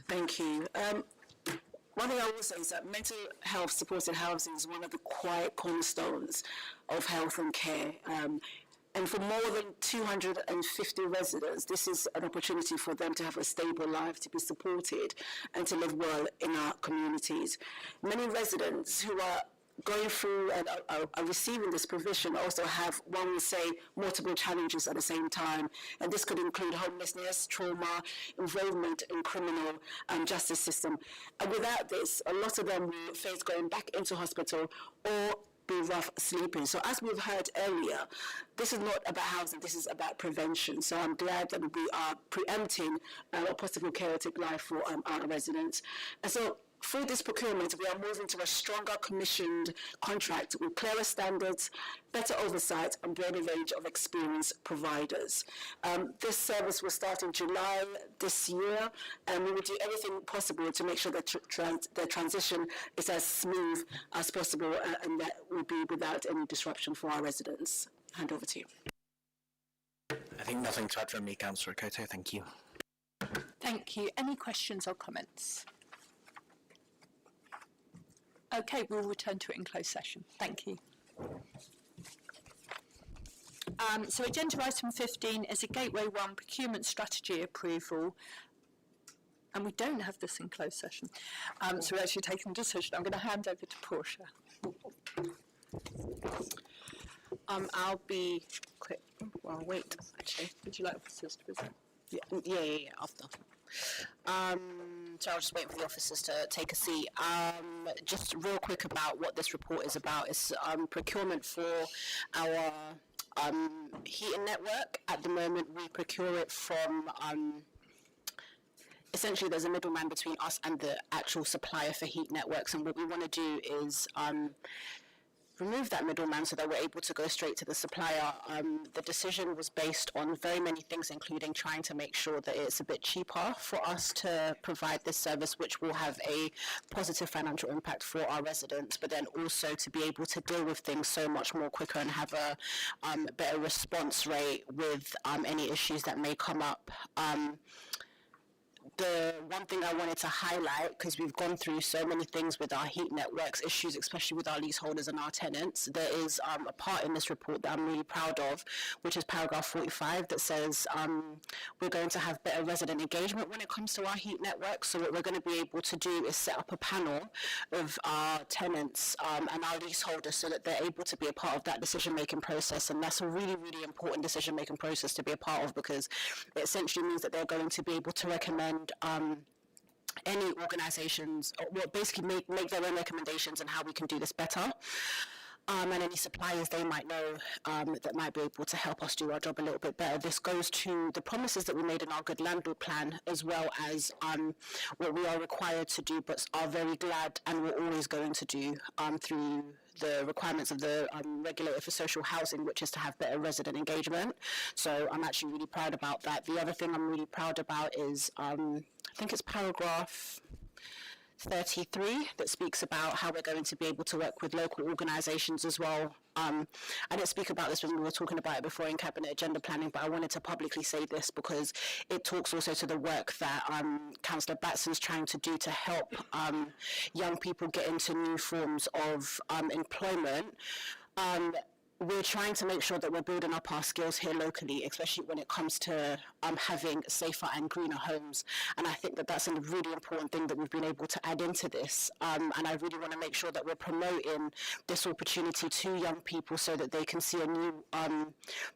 Thank you. One thing I will say is that mental health supported housing is one of the quiet cornerstones of health and care. And for more than 250 residents, this is an opportunity for them to have a stable life, to be supported, and to live well in our communities. Many residents who are going through and are receiving this provision also have, one would say, multiple challenges at the same time. And this could include homelessness, trauma, involvement in criminal justice system. And without this, a lot of them will face going back into hospital or be rough sleeping. So as we've heard earlier, this is not about housing, this is about prevention. So I'm glad that we are preempting a possible chaotic life for our residents. And so through this procurement, we are moving to a stronger commissioned contract with clearer standards, better oversight, and broader range of experienced providers. This service will start in July this year, and we will do everything possible to make sure that the transition is as smooth as possible, and that will be without any disruption for our residents. Hand over to you. I think nothing to add from me, Councillor Koto. Thank you. Thank you. Any questions or comments? Okay, we'll return to it in closed session. Thank you. So agenda item 15 is a Gateway 1 procurement strategy approval. And we don't have this in closed session. So we're actually taking a decision. I'm going to hand over to Portia. I'll be quick. Well, wait, actually. Would you like officers to present? Yeah, after. So I'll just wait for the officers to take a seat. Just real quick about what this report is about. It's procurement for our heating network. At the moment, we procure it from essentially there's a middleman between us and the actual supplier for heat networks, and what we want to do is remove that middleman so that we're able to go straight to the supplier. The decision was based on very many things, including trying to make sure that it's a bit cheaper for us to provide this service, which will have a positive financial impact for our residents, but then also to be able to deal with things so much more quicker and have a better response rate with any issues that may come up. The one thing I wanted to highlight, because we've gone through so many things with our heat networks issues, especially with our leaseholders and our tenants, there is a part in this report that I'm really proud of, which is paragraph 45, that says we're going to have better resident engagement when it comes to our heat network. So what we're going to be able to do is set up a panel of our tenants and our leaseholders so that they're able to be a part of that decision-making process. And that's a really, really important decision-making process to be a part of, because it essentially means that they're going to be able to recommend any organisations, or basically make their own recommendations on how we can do this better. And any suppliers they might know that might be able to help us do our job a little bit better. This goes to the promises that we made in our Good Landlord Plan, as well as what we are required to do, but are very glad and we're always going to do through the requirements of the regulator for social housing, which is to have better resident engagement. So I'm actually really proud about that. The other thing I'm really proud about is, I think it's paragraph 33 that speaks about how we're going to be able to work with local organisations as well. I didn't speak about this when we were talking about it before in Cabinet Agenda Planning, but I wanted to publicly say this because it talks also to the work that Councillor Batson's trying to do to help young people get into new forms of employment. We're trying to make sure that we're building up our skills here locally, especially when it comes to having safer and greener homes. And I think that that's a really important thing that we've been able to add into this. And I really want to make sure that we're promoting this opportunity to young people so that they can see a new,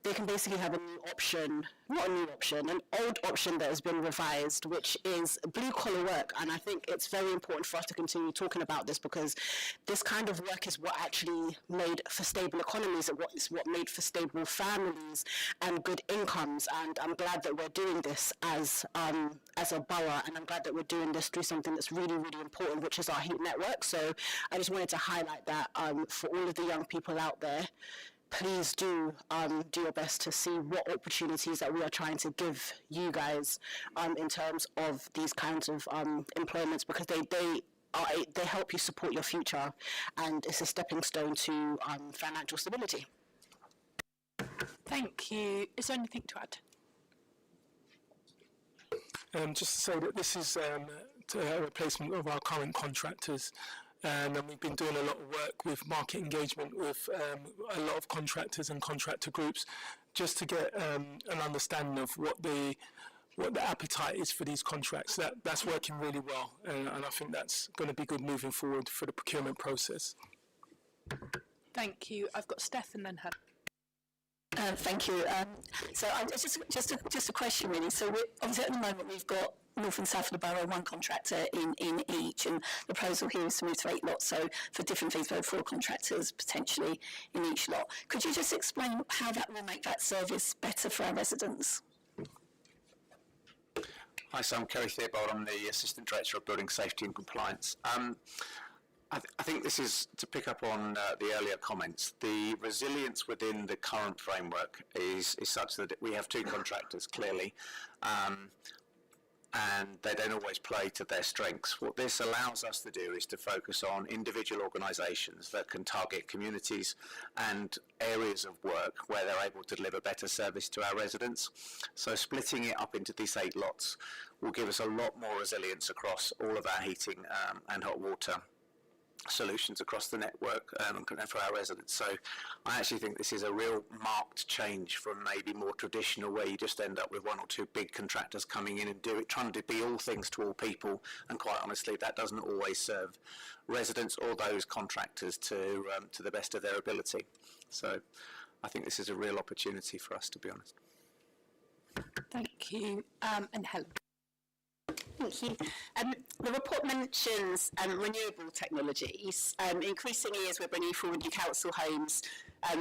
they can basically have a new option, not a new option, an old option that has been revised, which is blue collar work. And I think it's very important for us to continue talking about this, because this kind of work is what actually made for stable economies, it's what made for stable families and good incomes. And I'm glad that we're doing this as a borough, and I'm glad that we're doing this through something that's really, really important, which is our heat network. So I just wanted to highlight that for all of the young people out there. Please do your best to see what opportunities that we are trying to give you guys in terms of these kinds of employments, because they help you support your future, and it's a stepping stone to financial stability. Thank you. Is there anything to add? Just to say that this is a replacement of our current contractors, and we've been doing a lot of work with market engagement with a lot of contractors and contractor groups, just to get an understanding of what the appetite is for these contracts. That's working really well, and I think that's going to be good moving forward for the procurement process. Thank you. I've got Steph and then Hannah. Thank you. So just a question really. So obviously at the moment we've got North and South of the Borough, one contractor in each, and the proposal here is to move to 8 lots, so for different things, both 4 contractors potentially in each lot. Could you just explain how that will make that service better for our residents? Hi, so I'm Kerry Theobald. I'm the Assistant Director of Building Safety and Compliance. I think this is to pick up on the earlier comments. The resilience within the current framework is such that we have two contractors, clearly, and they don't always play to their strengths. What this allows us to do is to focus on individual organisations that can target communities and areas of work where they're able to deliver better service to our residents. So splitting it up into these 8 lots will give us a lot more resilience across all of our heating and hot water solutions across the network for our residents. So I actually think this is a real marked change from maybe more traditional, where you just end up with 1 or 2 big contractors coming in and trying to be all things to all people, and quite honestly that doesn't always serve residents or those contractors to the best of their ability. So I think this is a real opportunity for us, to be honest. Thank you. And Helen. Thank you. The report mentions renewable technologies. Increasingly, as we're bringing forward new council homes,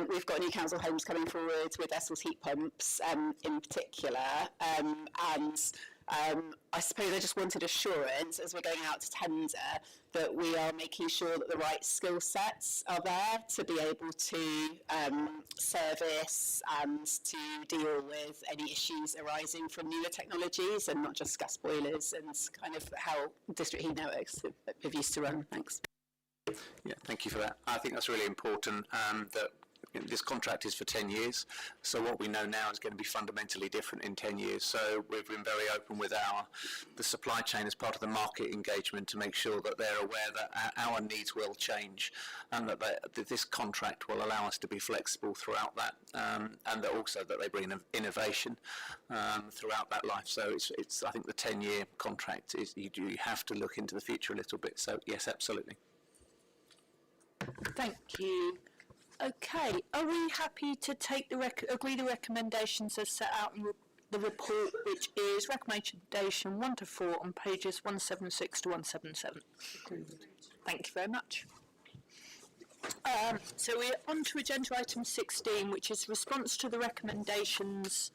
we've got new council homes coming forward with Essel's heat pumps in particular. I suppose I just wanted assurance, as we're going out to tender, that we are making sure that the right skill sets are there to be able to service and to deal with any issues arising from newer technologies, and not just gas boilers and kind of how district heat networks have used to run. Thanks. Yeah, thank you for that. I think that's really important, that this contract is for 10 years, so what we know now is going to be fundamentally different in 10 years. So we've been very open with the supply chain as part of the market engagement to make sure that they're aware that our needs will change, and that this contract will allow us to be flexible throughout that, and that also that they bring innovation throughout that life. So it's I think the 10-year contract is, you have to look into the future a little bit. So yes, absolutely. Thank you. Okay, are we happy to take agree the recommendations as set out in the report, which is recommendation 1 to 4 on pages 176 to 177? Thank you very much. So we're on to agenda item 16, which is response to the recommendations,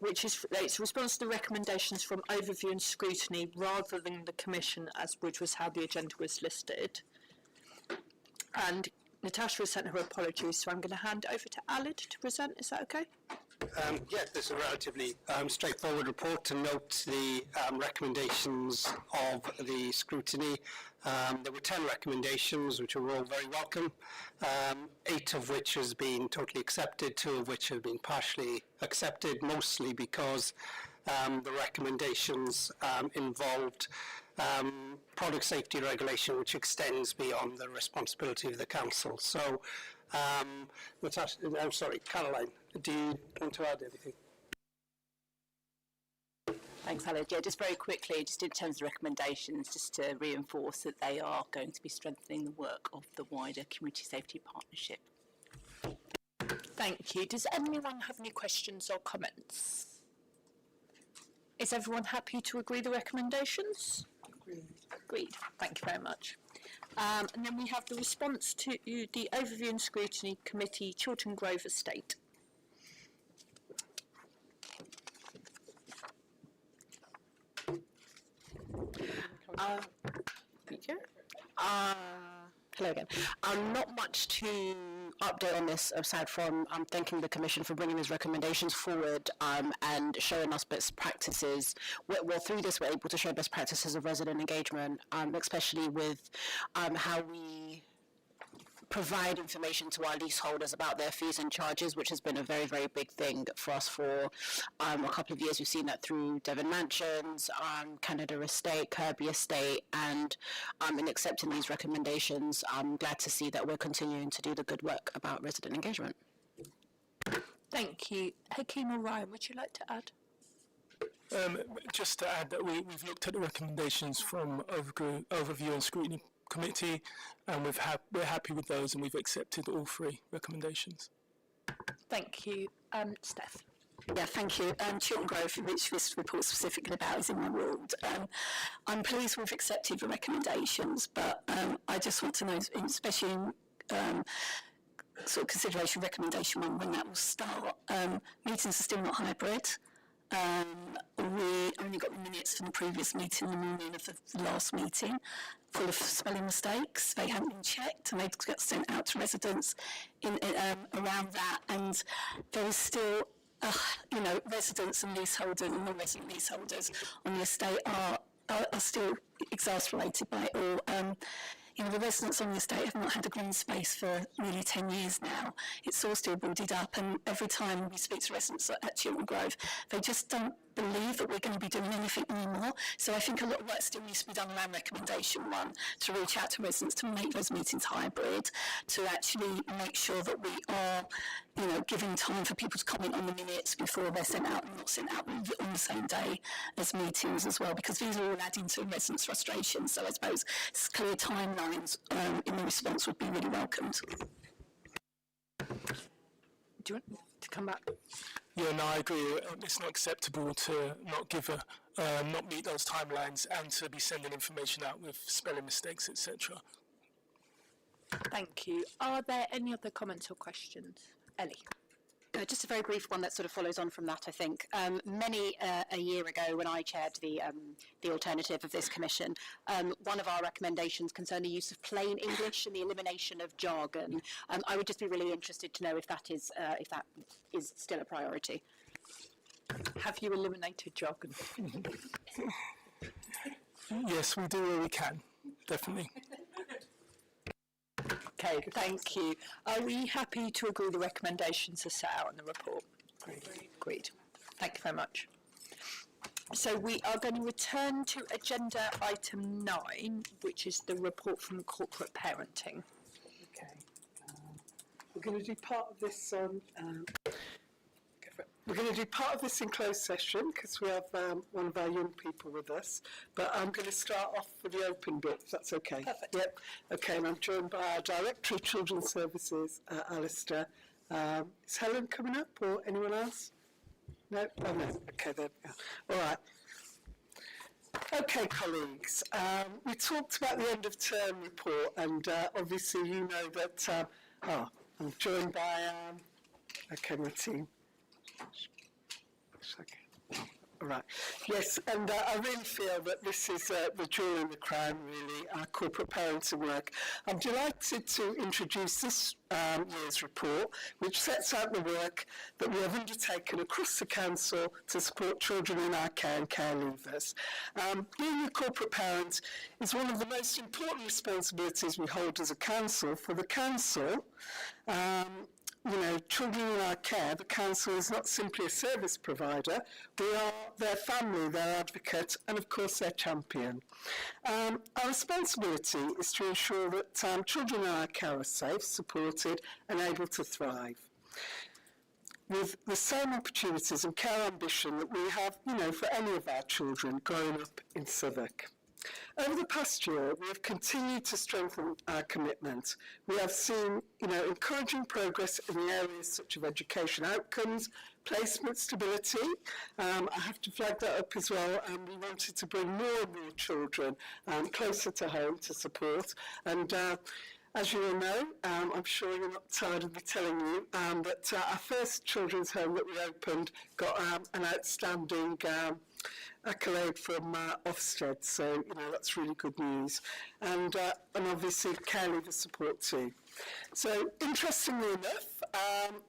it's response to the recommendations from overview and scrutiny rather than the Commission, which was how the agenda was listed. And Natasha has sent her apologies, so I'm going to hand over to Alid to present. Is that okay? Yes, this is a relatively straightforward report to note the recommendations of the scrutiny. There were 10 recommendations, which were all very welcome, 8 of which has been totally accepted, 2 of which have been partially accepted, mostly because the recommendations involved product safety regulation, which extends beyond the responsibility of the council. So, Natasha, I'm sorry, Caroline, do you want to add anything? Thanks, Alid. Yeah, just very quickly, just in terms of recommendations, just to reinforce that they are going to be strengthening the work of the wider Community Safety Partnership. Thank you. Does anyone have any questions or comments? Is everyone happy to agree the recommendations? Agreed. Thank you very much. And then we have the response to the Overview and Scrutiny Committee, Chiltern Grove Estate. Hello again. Not much to update on this, aside from thanking the Commission for bringing these recommendations forward and showing us best practices. Well, through this, we're able to show best practices of resident engagement, especially with how we provide information to our leaseholders about their fees and charges, which has been a very, very big thing for us for a couple of years. We've seen that through Devon Mansions, Canada Estate, Kirby Estate, and in accepting these recommendations, I'm glad to see that we're continuing to do the good work about resident engagement. Thank you. Hakeem or Ryan, would you like to add? Just to add that we've looked at the recommendations from Overview and Scrutiny Committee, and we're happy with those, and we've accepted all 3 recommendations. Thank you. Steph. Yeah, thank you. Chiltern Grove, which this report specifically about, is in my ward. I'm pleased we've accepted the recommendations, but I just want to know, especially in sort of consideration recommendation 1, when that will start. Meetings are still not hybrid. We only got the minutes from the previous meeting, the morning of the last meeting, full of spelling mistakes. They hadn't been checked, and they got sent out to residents around that. And there is still, residents and leaseholders and non-resident leaseholders on the estate are still exasperated by it all. The residents on the estate have not had a green space for nearly 10 years now. It's all still boarded up, and every time we speak to residents at Chiltern Grove, they just don't believe that we're going to be doing anything anymore. So I think a lot of work still needs to be done around recommendation one, to reach out to residents, to make those meetings hybrid, to actually make sure that we are, giving time for people to comment on the minutes before they're sent out, and not sent out on the same day as meetings as well, because these are all adding to residents' frustration. So I suppose clear timelines in the response would be really welcomed. Do you want to come back? Yeah, no, I agree. It's not acceptable to not meet those timelines and to be sending information out with spelling mistakes, etc. Thank you. Are there any other comments or questions? Ellie? Just a very brief one that sort of follows on from that, I think. Many a year ago, when I chaired the alternative of this commission, one of our recommendations concerned the use of plain English and the elimination of jargon. I would just be really interested to know if that is still a priority. Have you eliminated jargon? Yes, we do where we can, definitely. Okay, thank you. Are we happy to agree the recommendations are set out in the report? Agreed. Thank you very much. So we are going to return to agenda item 9, which is the report from corporate parenting. Okay. We're going to do part of this on. We're going to do part of this in closed session because we have one of our young people with us. But I'm going to start off with the open bit, if that's okay. Perfect. Yep. Okay, and I'm joined by our Director of Children's Services, Alistair. Is Helen coming up or anyone else? No? Oh, no. Okay, there we go. All right. Okay, colleagues. We talked about the end of term report, and obviously you know that. I'm joined by. Okay, my team. All right. Yes, and I really feel that this is the jewel in the crown, really, our corporate parenting work. I'm delighted to introduce this year's report, which sets out the work that we have undertaken across the council to support children in our care and care leavers. Being a corporate parent is one of the most important responsibilities we hold as a council. For the council, children in our care, the council is not simply a service provider, we are their family, their advocate, and of course their champion. Our responsibility is to ensure that children in our care are safe, supported, and able to thrive, with the same opportunities and care ambition that we have, for any of our children growing up in Southwark. Over the past year, we have continued to strengthen our commitment. We have seen, encouraging progress in the areas such as education outcomes, placement stability. I have to flag that up as well. We wanted to bring more and more children closer to home to support. And as you all know, I'm sure you're not tired of me telling you, that our first children's home that we opened got an outstanding accolade from Ofsted, so that's really good news, and obviously care leaver support too. So interestingly enough,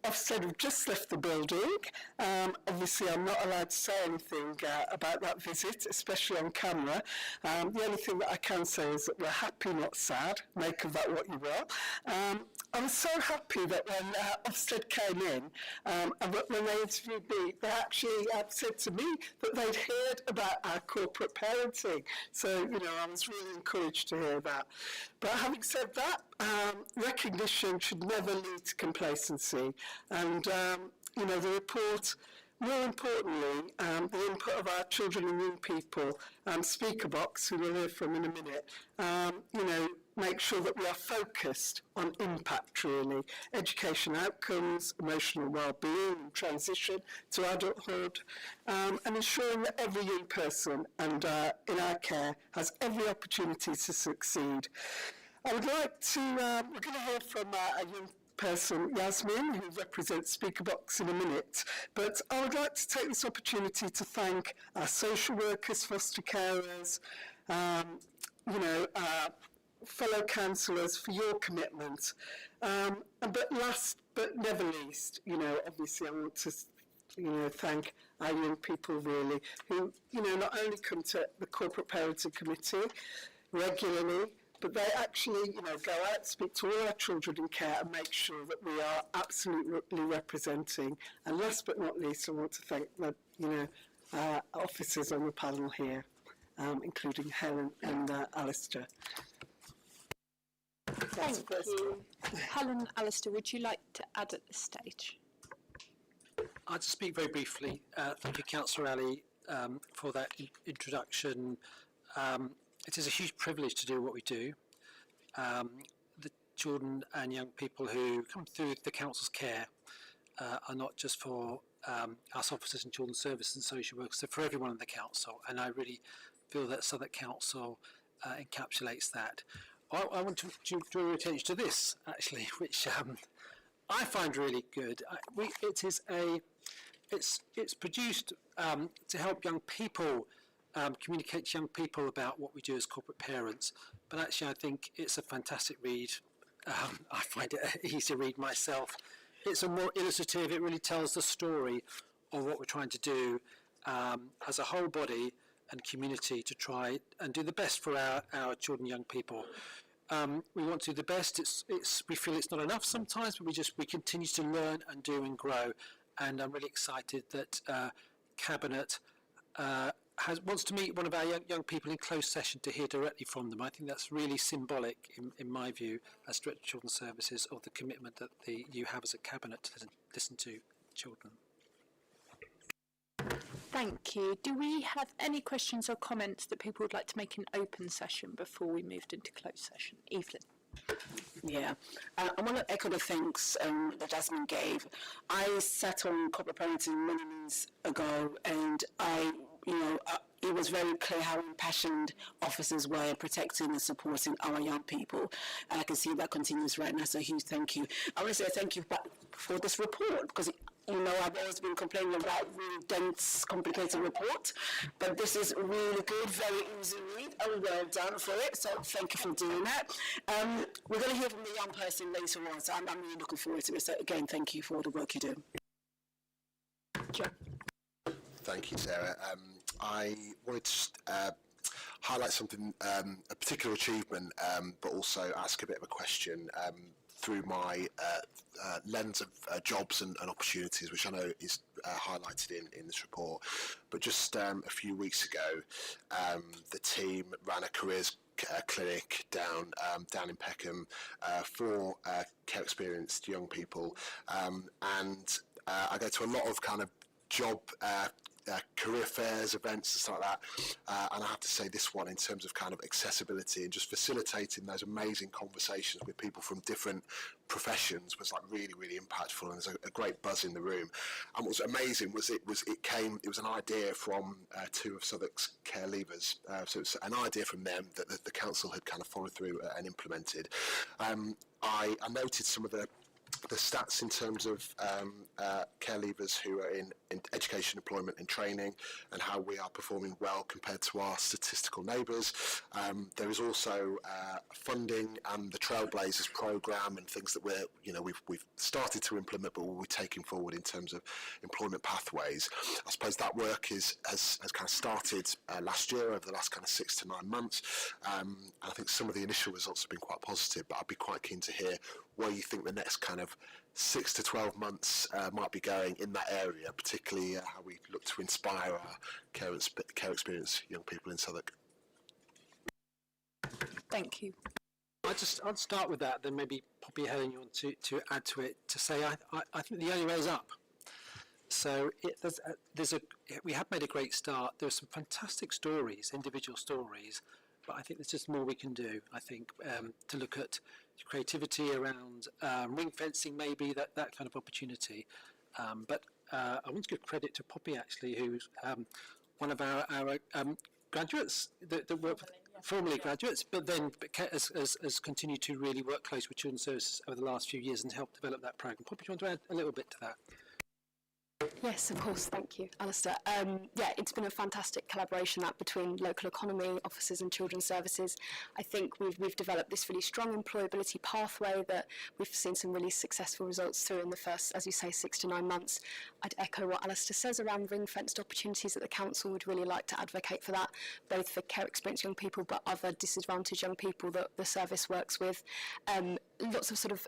Ofsted have just left the building. Obviously I'm not allowed to say anything about that visit, especially on camera. The only thing that I can say is that we're happy, not sad. Make of that what you will. I was so happy that when Ofsted came in, and when they interviewed me, they actually said to me that they'd heard about our corporate parenting. So, I was really encouraged to hear that. But having said that, recognition should never lead to complacency. And, the report, more importantly, the input of our children and young people, speaker box, who we'll hear from in a minute, make sure that we are focused on impact, really. Education outcomes, emotional well-being, and transition to adulthood, and ensuring that every young person and in our care has every opportunity to succeed. I would like to, we're going to hear from a young person, Yasmin, who represents Speaker Box in a minute. But I would like to take this opportunity to thank our social workers, foster carers, our fellow councillors for your commitment. But last but never least, obviously I want to thank our young people really, who, not only come to the Corporate Parenting Committee regularly, but they actually, go out, speak to all our children in care and make sure that we are absolutely representing. And last but not least, I want to thank the, officers on the panel here, including Helen and Alistair. Thank you. Helen, Alistair, would you like to add at this stage? I'll just speak very briefly. Thank you, Councillor Ali, for that introduction. It is a huge privilege to do what we do. The children and young people who come through the council's care are not just for us officers and children's services and social workers, they're for everyone in the council, and I really feel that Southwark Council encapsulates that. I want to draw your attention to this, actually, which I find really good. It's produced to help young people communicate to young people about what we do as corporate parents. But actually, I think it's a fantastic read. I find it easy to read myself. It's a more illustrative. It really tells the story of what we're trying to do as a whole body and community to try and do the best for our children and young people. We want to do the best. We feel it's not enough sometimes, but we continue to learn and do and grow. And I'm really excited that Cabinet wants to meet one of our young people in closed session to hear directly from them. I think that's really symbolic, in my view, as Director of Children's Services, of the commitment that you have as a Cabinet to listen to children. Thank you. Do we have any questions or comments that people would like to make in open session before we moved into closed session? Evelyn. Yeah, I want to echo the thanks that Jasmine gave. I sat on corporate parenting many moons ago, and it was very clear how impassioned officers were in protecting and supporting our young people, and I can see that continues right now, so a huge thank you. I want to say thank you for this report, because I've always been complaining about really dense, complicated report, but this is really good, very easy read, and well done for it, so thank you for doing that. We're going to hear from the young person later on, so I'm really looking forward to it, so again, thank you for all the work you do. John. Thank you, Sarah. I wanted to highlight something, a particular achievement, but also ask a bit of a question through my lens of jobs and opportunities, which I know is highlighted in this report. But just a few weeks ago, the team ran a careers clinic down in Peckham for care experienced young people, and I go to a lot of kind of job career fairs, events and stuff like that, and I have to say this one, in terms of kind of accessibility and just facilitating those amazing conversations with people from different professions, was like really, really impactful, and there's a great buzz in the room. And what was amazing was it was an idea from two of Southwark's care leavers, so it's an idea from them that the council had kind of followed through and implemented. I noted some of the stats in terms of care leavers who are in education, employment and training, and how we are performing well compared to our statistical neighbours. There is also funding and the Trailblazers programme and things that we've started to implement, but we'll be taking forward in terms of employment pathways. I suppose that work has kind of started last year, over the last kind of 6 to 9 months. And I think some of the initial results have been quite positive, but I'd be quite keen to hear where you think the next kind of 6 to 12 months might be going in that area, particularly how we look to inspire our care experienced young people in Southwark. Thank you. I'll start with that, then maybe Poppy, Helen, you want to add to it, to say I think the only way is up. So we have made a great start. There are some fantastic stories, individual stories, but I think there's just more we can do. I think to look at creativity around ring fencing, maybe that kind of opportunity. But I want to give credit to Poppy, actually, who's one of our graduates that work formally graduates, but then has continued to really work close with children's services over the last few years and helped develop that programme. Poppy, do you want to add a little bit to that? Yes, of course. Thank you, Alistair. Yeah, it's been a fantastic collaboration that between local economy officers and children's services. I think we've developed this really strong employability pathway that we've seen some really successful results through in the first, as you say, 6 to 9 months. I'd echo what Alistair says around ring-fenced opportunities, that the council would really like to advocate for that, both for care experienced young people but other disadvantaged young people that the service works with. Lots of sort of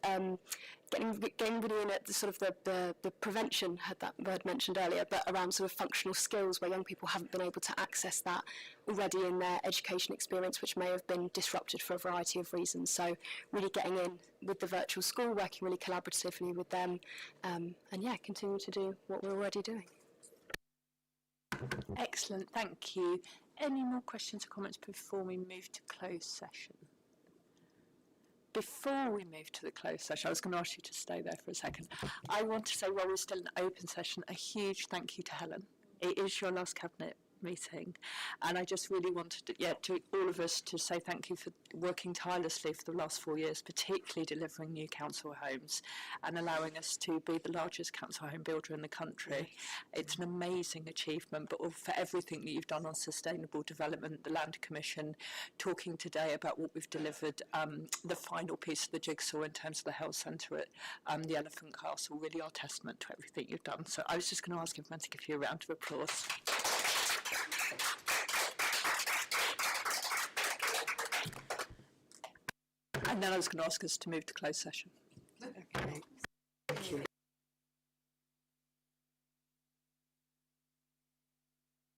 getting really in at the sort of the prevention, had that word mentioned earlier, but around sort of functional skills where young people haven't been able to access that already in their education experience, which may have been disrupted for a variety of reasons. So really getting in with the virtual school, working really collaboratively with them, and yeah, continue to do what we're already doing. Excellent, thank you. Any more questions or comments before we move to closed session? Before we move to the closed session, I was going to ask you to stay there for a second. I want to say, while we're still in open session, a huge thank you to Helen. It is your last Cabinet meeting, and I just really wanted to all of us to say thank you for working tirelessly for the last 4 years, particularly delivering new council homes and allowing us to be the largest council home builder in the country. It's an amazing achievement, but for everything that you've done on sustainable development, the Land Commission, talking today about what we've delivered, the final piece of the jigsaw in terms of the health centre at the Elephant Castle, really are testament to everything you've done. So I was just going to ask everyone to give you a round of applause. And then I was going to ask us to move to closed session. Okay.